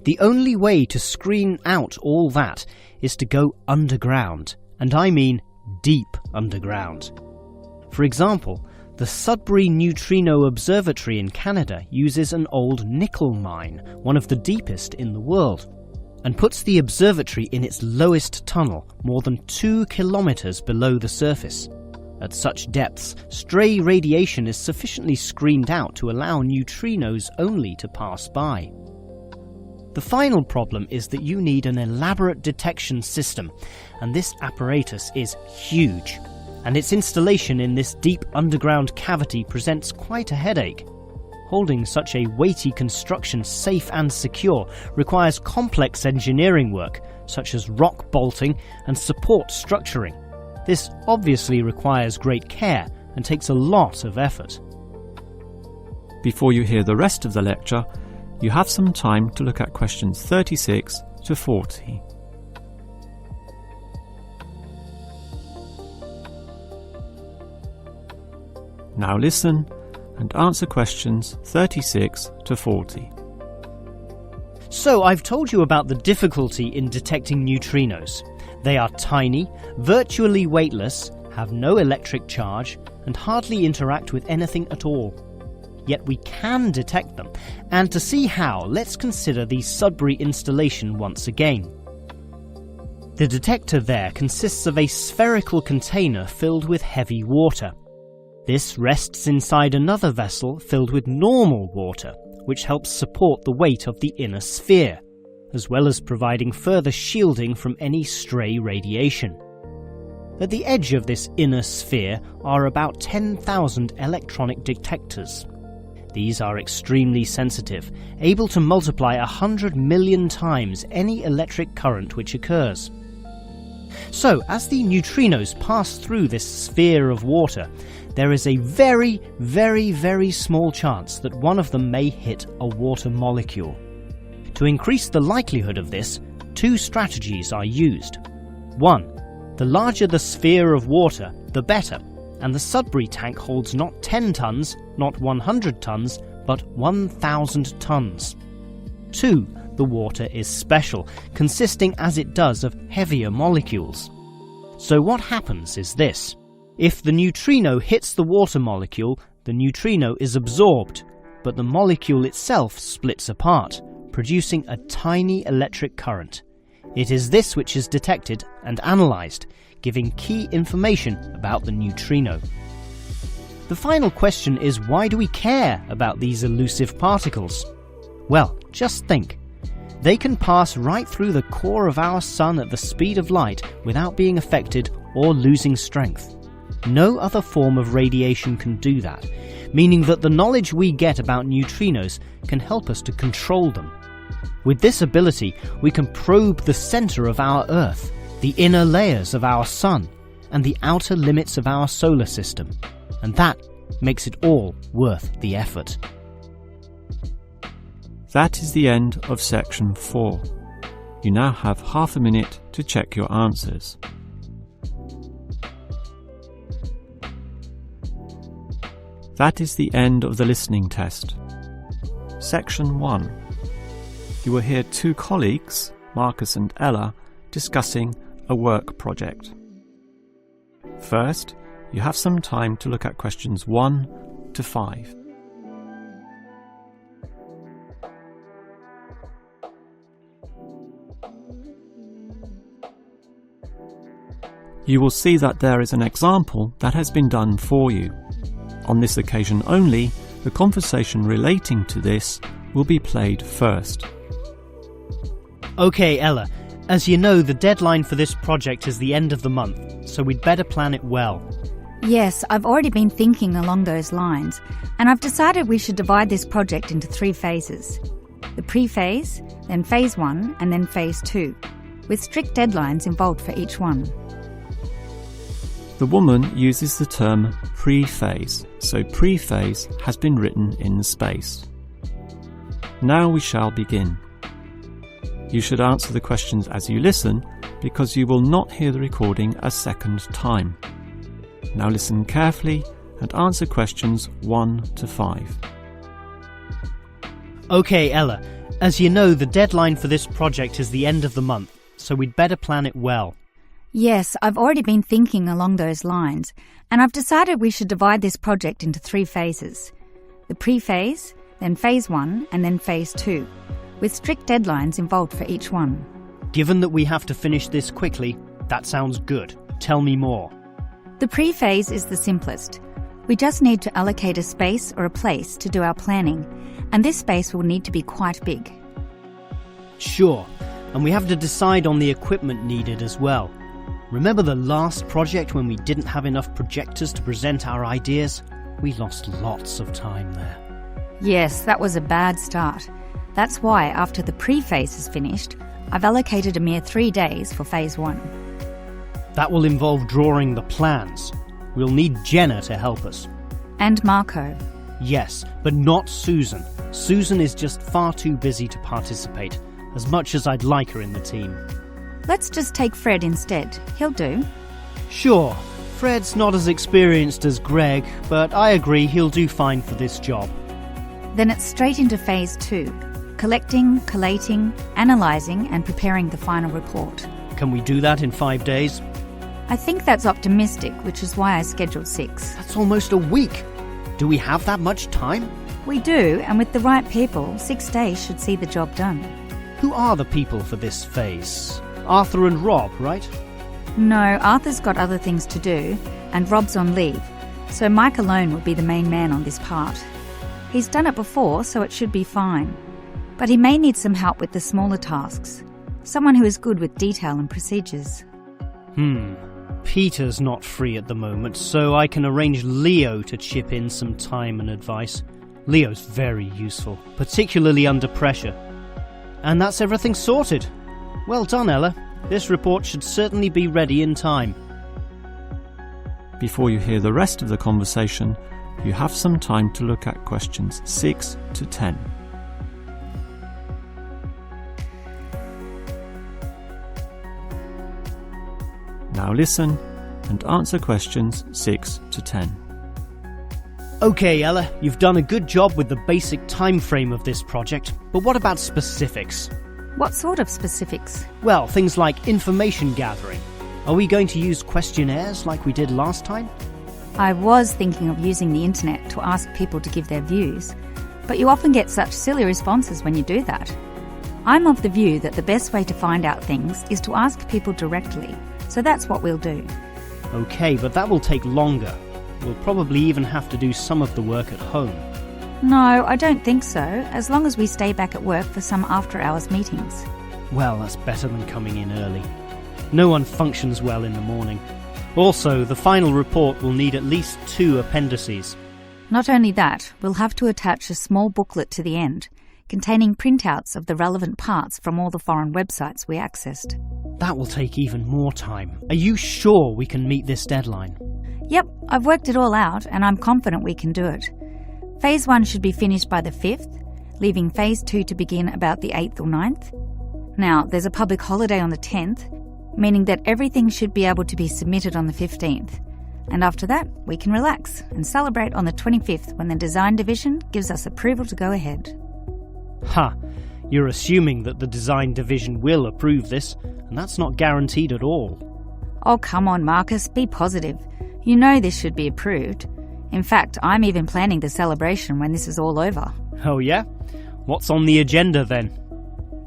The only way to screen out all that is to go underground, and I mean deep underground. For example, the Sudbury Neutrino Observatory in Canada uses an old nickel mine, one of the deepest in the world, and puts the observatory in its lowest tunnel, more than 2 kilometers below the surface. At such depths, stray radiation is sufficiently screened out to allow neutrinos only to pass by. The final problem is that you need an elaborate detection system, and this apparatus is huge, and its installation in this deep underground cavity presents quite a headache. Holding such a weighty construction safe and secure requires complex engineering work, such as rock bolting and support structuring. This obviously requires great care and takes a lot of effort.
Before you hear the rest of the lecture, you have some time to look at questions 36 to 40. Now listen and answer questions 36 to 40.
So I've told you about the difficulty in detecting neutrinos. They are tiny, virtually weightless, have no electric charge, and hardly interact with anything at all. Yet we can detect them, and to see how, let's consider the Sudbury installation once again. The detector there consists of a spherical container filled with heavy water. This rests inside another vessel filled with normal water, which helps support the weight of the inner sphere, as well as providing further shielding from any stray radiation. At the edge of this inner sphere are about 10,000 electronic detectors. These are extremely sensitive, able to multiply 100 million times any electric current which occurs. So, as the neutrinos pass through this sphere of water, there is a very, very, very small chance that one of them may hit a water molecule. To increase the likelihood of this, 2 strategies are used. 1. The larger the sphere of water, the better, and the Sudbury tank holds not 10 tons, not 100 tons, but 1,000 tons. 2. The water is special, consisting as it does of heavier molecules. So what happens is this. If the neutrino hits the water molecule, the neutrino is absorbed, but the molecule itself splits apart, producing a tiny electric current. It is this which is detected and analysed, giving key information about the neutrino. The final question is, why do we care about these elusive particles? Well, just think. They can pass right through the core of our Sun at the speed of light without being affected or losing strength. No other form of radiation can do that, meaning that the knowledge we get about neutrinos can help us to control them. With this ability, we can probe the centre of our Earth, the inner layers of our Sun, and the outer limits of our solar system. And that makes it all worth the effort.
That is the end of section 4. You now have half a minute to check your answers. That is the end of the listening test. Section 1. You will hear two colleagues, Marcus and Ella, discussing a work project. First, you have some time to look at questions 1 to 5. You will see that there is an example that has been done for you. On this occasion only, the conversation relating to this will be played first.
Okay, Ella, as you know, the deadline for this project is the end of the month, so we'd better plan it well.
Yes, I've already been thinking along those lines, and I've decided we should divide this project into 3 phases. The pre-phase, then phase 1, and then phase 2, with strict deadlines involved for each one.
The woman uses the term pre-phase, so pre-phase has been written in the space. Now we shall begin. You should answer the questions as you listen, because you will not hear the recording a second time. Now listen carefully and answer questions 1 to 5.
Okay, Ella, as you know, the deadline for this project is the end of the month, so we'd better plan it well.
Yes, I've already been thinking along those lines, and I've decided we should divide this project into 3 phases. The pre-phase, then phase 1, and then phase 2, with strict deadlines involved for each one.
Given that we have to finish this quickly, that sounds good. Tell me more.
The pre-phase is the simplest. We just need to allocate a space or a place to do our planning, and this space will need to be quite big.
Sure, and we have to decide on the equipment needed as well. Remember the last project when we didn't have enough projectors to present our ideas? We lost lots of time there.
Yes, that was a bad start. That's why, after the pre-phase is finished, I've allocated a mere 3 days for phase 1.
That will involve drawing the plans. We'll need Jenna to help us.
And Marco.
Yes, but not Susan. Susan is just far too busy to participate, as much as I'd like her in the team.
Let's just take Fred instead. He'll do.
Sure, Fred's not as experienced as Greg, but I agree he'll do fine for this job.
Then it's straight into phase 2. Collecting, collating, analysing and preparing the final report.
Can we do that in 5 days?
I think that's optimistic, which is why I scheduled 6.
That's almost a week. Do we have that much time?
We do, and with the right people, 6 days should see the job done.
Who are the people for this phase? Arthur and Rob, right?
No, Arthur's got other things to do, and Rob's on leave, so Mike alone would be the main man on this part. He's done it before, so it should be fine. But he may need some help with the smaller tasks. Someone who is good with detail and procedures.
Peter's not free at the moment, so I can arrange Leo to chip in some time and advice. Leo's very useful, particularly under pressure. And that's everything sorted. Well done, Ella. This report should certainly be ready in time.
Before you hear the rest of the conversation, you have some time to look at questions 6 to 10. Now listen and answer questions 6 to 10.
Okay, Ella, you've done a good job with the basic time frame of this project, but what about specifics?
What sort of specifics?
Well, things like information gathering. Are we going to use questionnaires like we did last time?
I was thinking of using the internet to ask people to give their views, but you often get such silly responses when you do that. I'm of the view that the best way to find out things is to ask people directly, so that's what we'll do.
Okay, but that will take longer. We'll probably even have to do some of the work at home.
No, I don't think so, as long as we stay back at work for some after-hours meetings.
Well, that's better than coming in early. No one functions well in the morning. Also, the final report will need at least 2 appendices.
Not only that, we'll have to attach a small booklet to the end, containing printouts of the relevant parts from all the foreign websites we accessed.
That will take even more time. Are you sure we can meet this deadline?
Yep, I've worked it all out and I'm confident we can do it. Phase 1 should be finished by the 5th, leaving Phase 2 to begin about the 8th or 9th. Now, there's a public holiday on the 10th, meaning that everything should be able to be submitted on the 15th. And after that, we can relax and celebrate on the 25th when the design division gives us approval to go ahead.
Ha! You're assuming that the design division will approve this, and that's not guaranteed at all.
Oh, come on, Marcus, be positive. You know this should be approved. In fact, I'm even planning the celebration when this is all over.
Oh yeah? What's on the agenda then?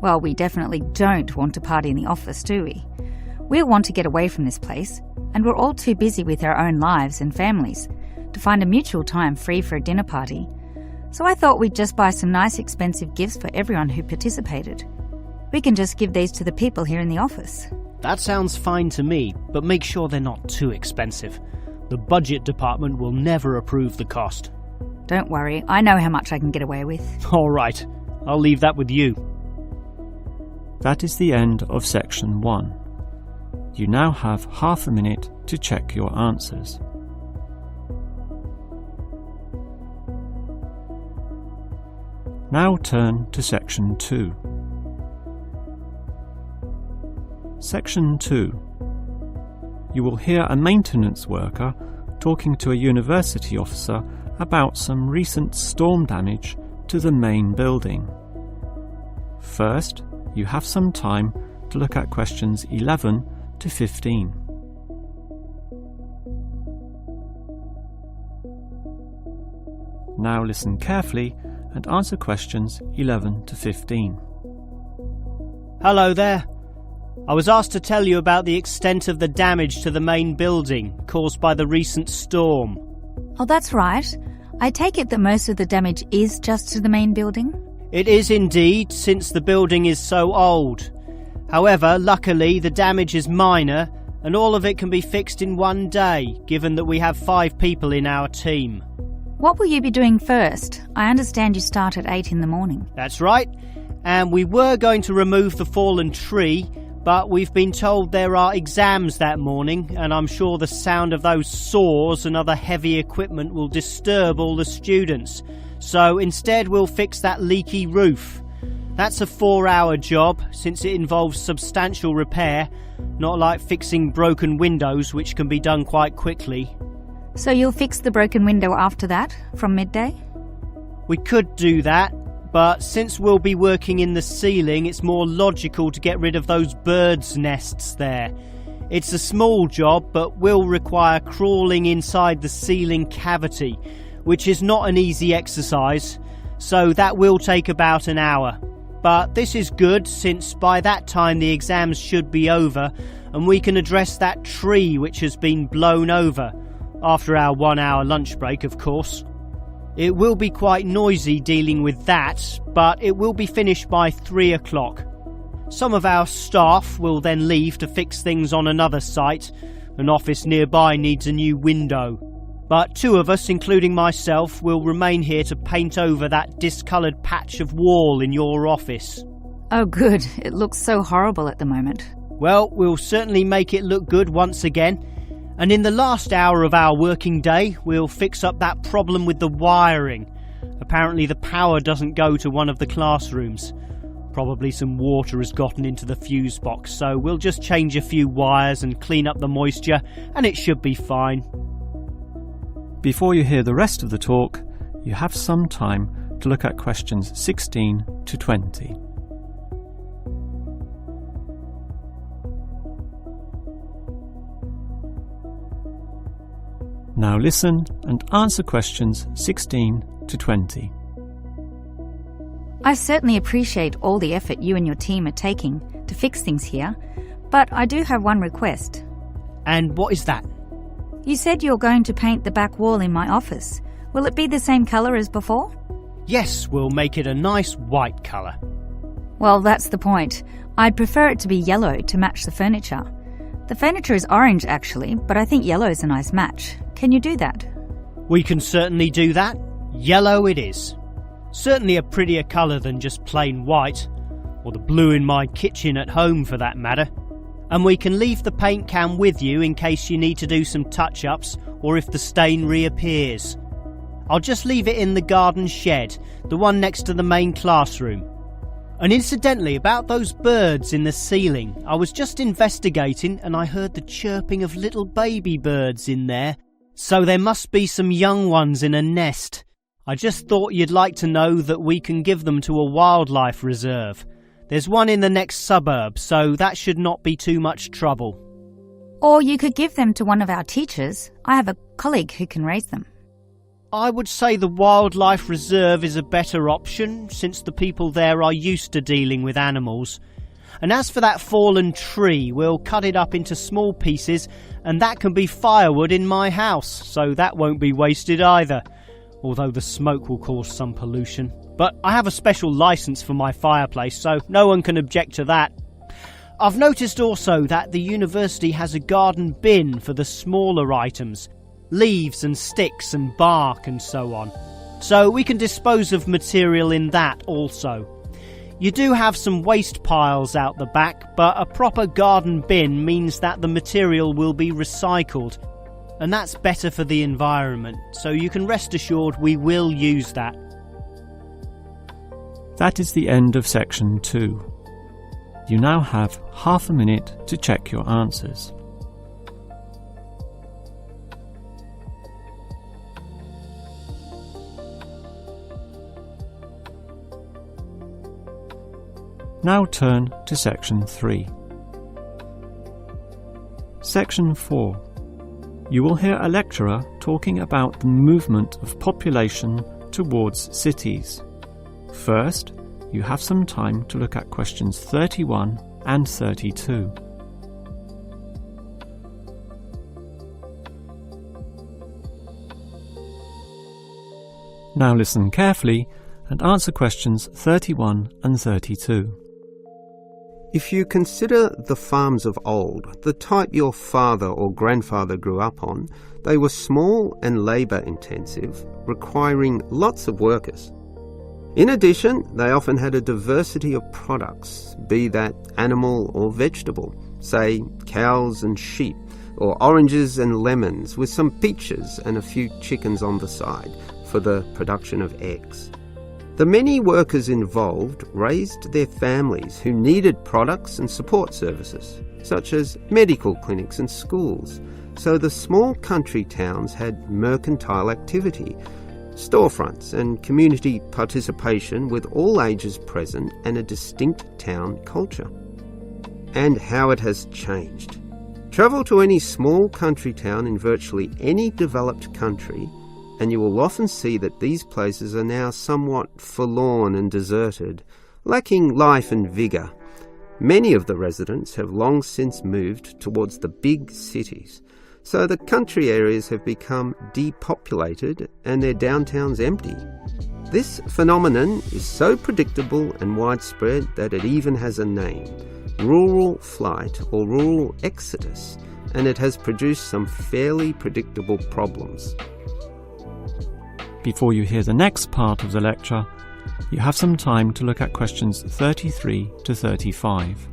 Well, we definitely don't want to party in the office, do we? We'll want to get away from this place, and we're all too busy with our own lives and families to find a mutual time free for a dinner party. So I thought we'd just buy some nice expensive gifts for everyone who participated. We can just give these to the people here in the office.
That sounds fine to me, but make sure they're not too expensive. The budget department will never approve the cost.
Don't worry, I know how much I can get away with.
All right, I'll leave that with you.
That is the end of section 1. You now have half a minute to check your answers. Now turn to section 2. Section 2. You will hear a maintenance worker talking to a university officer about some recent storm damage to the main building. First, you have some time to look at questions 11 to 15. Now listen carefully and answer questions 11 to 15.
Hello there. I was asked to tell you about the extent of the damage to the main building caused by the recent storm.
Oh, that's right. I take it that most of the damage is just to the main building?
It is indeed, since the building is so old. However, luckily the damage is minor and all of it can be fixed in one day, given that we have 5 people in our team.
What will you be doing first? I understand you start at 8 in the morning.
That's right, and we were going to remove the fallen tree, but we've been told there are exams that morning, and I'm sure the sound of those saws and other heavy equipment will disturb all the students. So instead we'll fix that leaky roof. That's a 4-hour job, since it involves substantial repair, not like fixing broken windows, which can be done quite quickly.
So you'll fix the broken window after that, from midday?
We could do that, but since we'll be working in the ceiling, it's more logical to get rid of those birds' nests there. It's a small job, but will require crawling inside the ceiling cavity, which is not an easy exercise, so that will take about an hour. But this is good, since by that time the exams should be over, and we can address that tree which has been blown over, after our 1-hour lunch break, of course. It will be quite noisy dealing with that, but it will be finished by 3 o'clock. Some of our staff will then leave to fix things on another site. An office nearby needs a new window. But 2 of us, including myself, will remain here to paint over that discoloured patch of wall in your office.
Oh good, it looks so horrible at the moment.
Well, we'll certainly make it look good once again. And in the last hour of our working day, we'll fix up that problem with the wiring. Apparently the power doesn't go to one of the classrooms. Probably some water has gotten into the fuse box, so we'll just change a few wires and clean up the moisture, and it should be fine.
Before you hear the rest of the talk, you have some time to look at questions 16 to 20. Now listen and answer questions 16 to 20.
I certainly appreciate all the effort you and your team are taking to fix things here, but I do have one request.
And what is that?
You said you're going to paint the back wall in my office. Will it be the same colour as before?
Yes, we'll make it a nice white colour.
Well, that's the point. I'd prefer it to be yellow to match the furniture. The furniture is orange actually, but I think yellow is a nice match. Can you do that?
We can certainly do that. Yellow it is. Certainly a prettier colour than just plain white, or the blue in my kitchen at home for that matter. And we can leave the paint can with you in case you need to do some touch-ups or if the stain reappears. I'll just leave it in the garden shed, the one next to the main classroom. And incidentally, about those birds in the ceiling, I was just investigating and I heard the chirping of little baby birds in there, so there must be some young ones in a nest. I just thought you'd like to know that we can give them to a wildlife reserve. There's one in the next suburb, so that should not be too much trouble.
Or you could give them to one of our teachers. I have a colleague who can raise them.
I would say the wildlife reserve is a better option, since the people there are used to dealing with animals. And as for that fallen tree, we'll cut it up into small pieces, and that can be firewood in my house, so that won't be wasted either. Although the smoke will cause some pollution. But I have a special licence for my fireplace, so no one can object to that. I've noticed also that the university has a garden bin for the smaller items, leaves and sticks and bark and so on. So we can dispose of material in that also. You do have some waste piles out the back, but a proper garden bin means that the material will be recycled. And that's better for the environment, so you can rest assured we will use that.
That is the end of section 2. You now have half a minute to check your answers. Now turn to section 3. Section 4. You will hear a lecturer talking about the movement of population towards cities. First, you have some time to look at questions 31 and 32. Now listen carefully and answer questions 31 and 32.
If you consider the farms of old, the type your father or grandfather grew up on, they were small and labour-intensive, requiring lots of workers. In addition, they often had a diversity of products, be that animal or vegetable, say cows and sheep, or oranges and lemons, with some peaches and a few chickens on the side for the production of eggs. The many workers involved raised their families who needed products and support services, such as medical clinics and schools, so the small country towns had mercantile activity, storefronts and community participation with all ages present and a distinct town culture. And how it has changed. Travel to any small country town in virtually any developed country and you will often see that these places are now somewhat forlorn and deserted, lacking life and vigour. Many of the residents have long since moved towards the big cities, so the country areas have become depopulated and their downtowns empty. This phenomenon is so predictable and widespread that it even has a name, rural flight or rural exodus, and it has produced some fairly predictable problems.
Before you hear the next part of the lecture, you have some time to look at questions 33 to 35.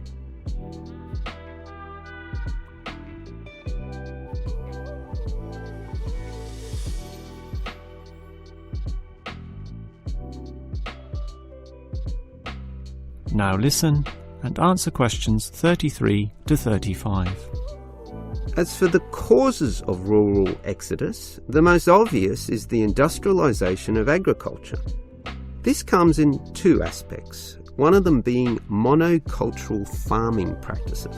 Now listen and answer questions 33 to 35.
As for the causes of rural exodus, the most obvious is the industrialisation of agriculture. This comes in two aspects, one of them being monocultural farming practices.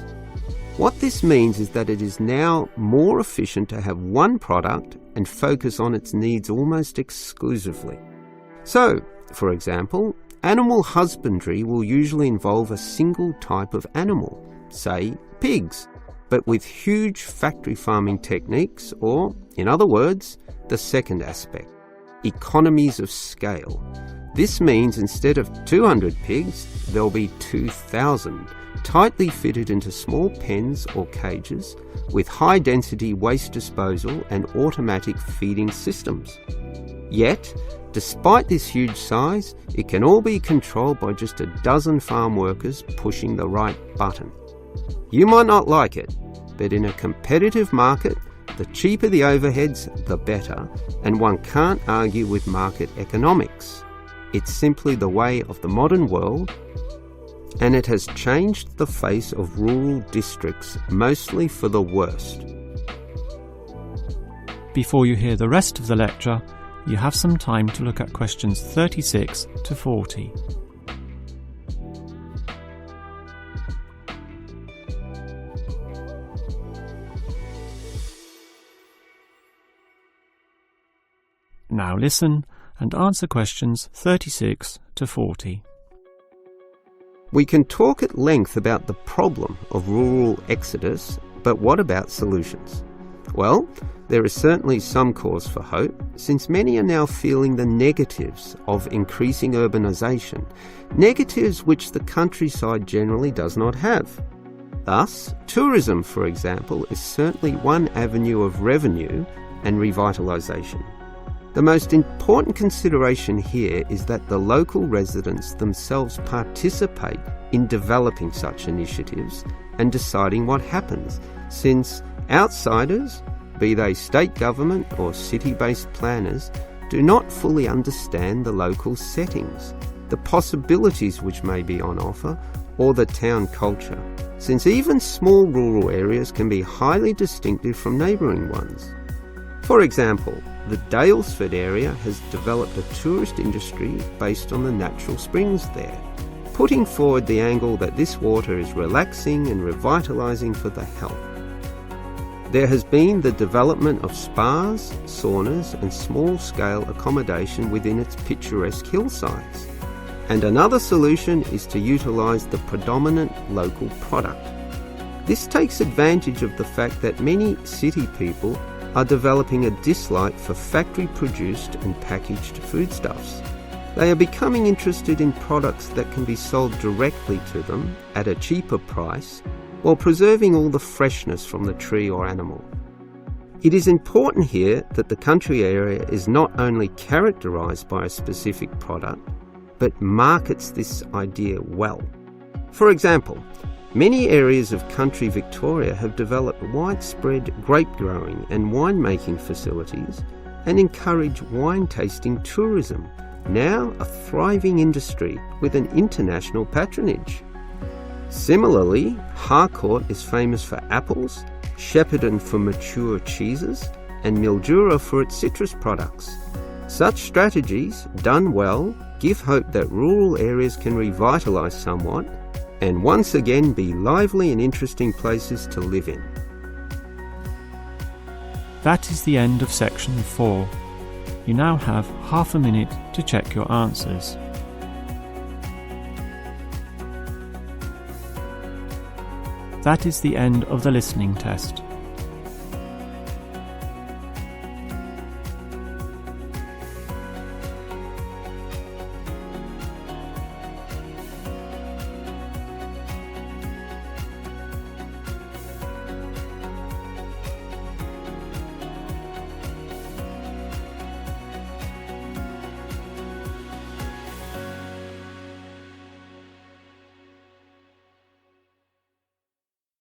What this means is that it is now more efficient to have one product and focus on its needs almost exclusively. So, for example, animal husbandry will usually involve a single type of animal, say pigs, but with huge factory farming techniques, or, in other words, the second aspect, economies of scale. This means instead of 200 pigs, there'll be 2,000, tightly fitted into small pens or cages with high-density waste disposal and automatic feeding systems. Yet, despite this huge size, it can all be controlled by just a dozen farm workers pushing the right button. You might not like it, but in a competitive market, the cheaper the overheads, the better, and one can't argue with market economics. It's simply the way of the modern world, and it has changed the face of rural districts mostly for the worst.
Before you hear the rest of the lecture, you have some time to look at questions 36 to 40. Now listen and answer questions 36 to 40.
We can talk at length about the problem of rural exodus, but what about solutions? Well, there is certainly some cause for hope, since many are now feeling the negatives of increasing urbanisation, negatives which the countryside generally does not have. Thus, tourism, for example, is certainly one avenue of revenue and revitalisation. The most important consideration here is that the local residents themselves participate in developing such initiatives and deciding what happens, since outsiders, be they state government or city-based planners, do not fully understand the local settings, the possibilities which may be on offer, or the town culture, since even small rural areas can be highly distinctive from neighbouring ones. For example, the Daylesford area has developed a tourist industry based on the natural springs there, putting forward the angle that this water is relaxing and revitalising for the health. There has been the development of spas, saunas and small-scale accommodation within its picturesque hillsides. And another solution is to utilise the predominant local product. This takes advantage of the fact that many city people are developing a dislike for factory-produced and packaged foodstuffs. They are becoming interested in products that can be sold directly to them at a cheaper price while preserving all the freshness from the tree or animal. It is important here that the country area is not only characterised by a specific product, but markets this idea well. For example, many areas of country Victoria have developed widespread grape growing and winemaking facilities and encourage wine tasting tourism, now a thriving industry with an international patronage. Similarly, Harcourt is famous for apples, Shepparton for mature cheeses, and Mildura for its citrus products. Such strategies, done well, give hope that rural areas can revitalise somewhat and once again be lively and interesting places to live in.
That is the end of section 4. You now have half a minute to check your answers. That is the end of the listening test.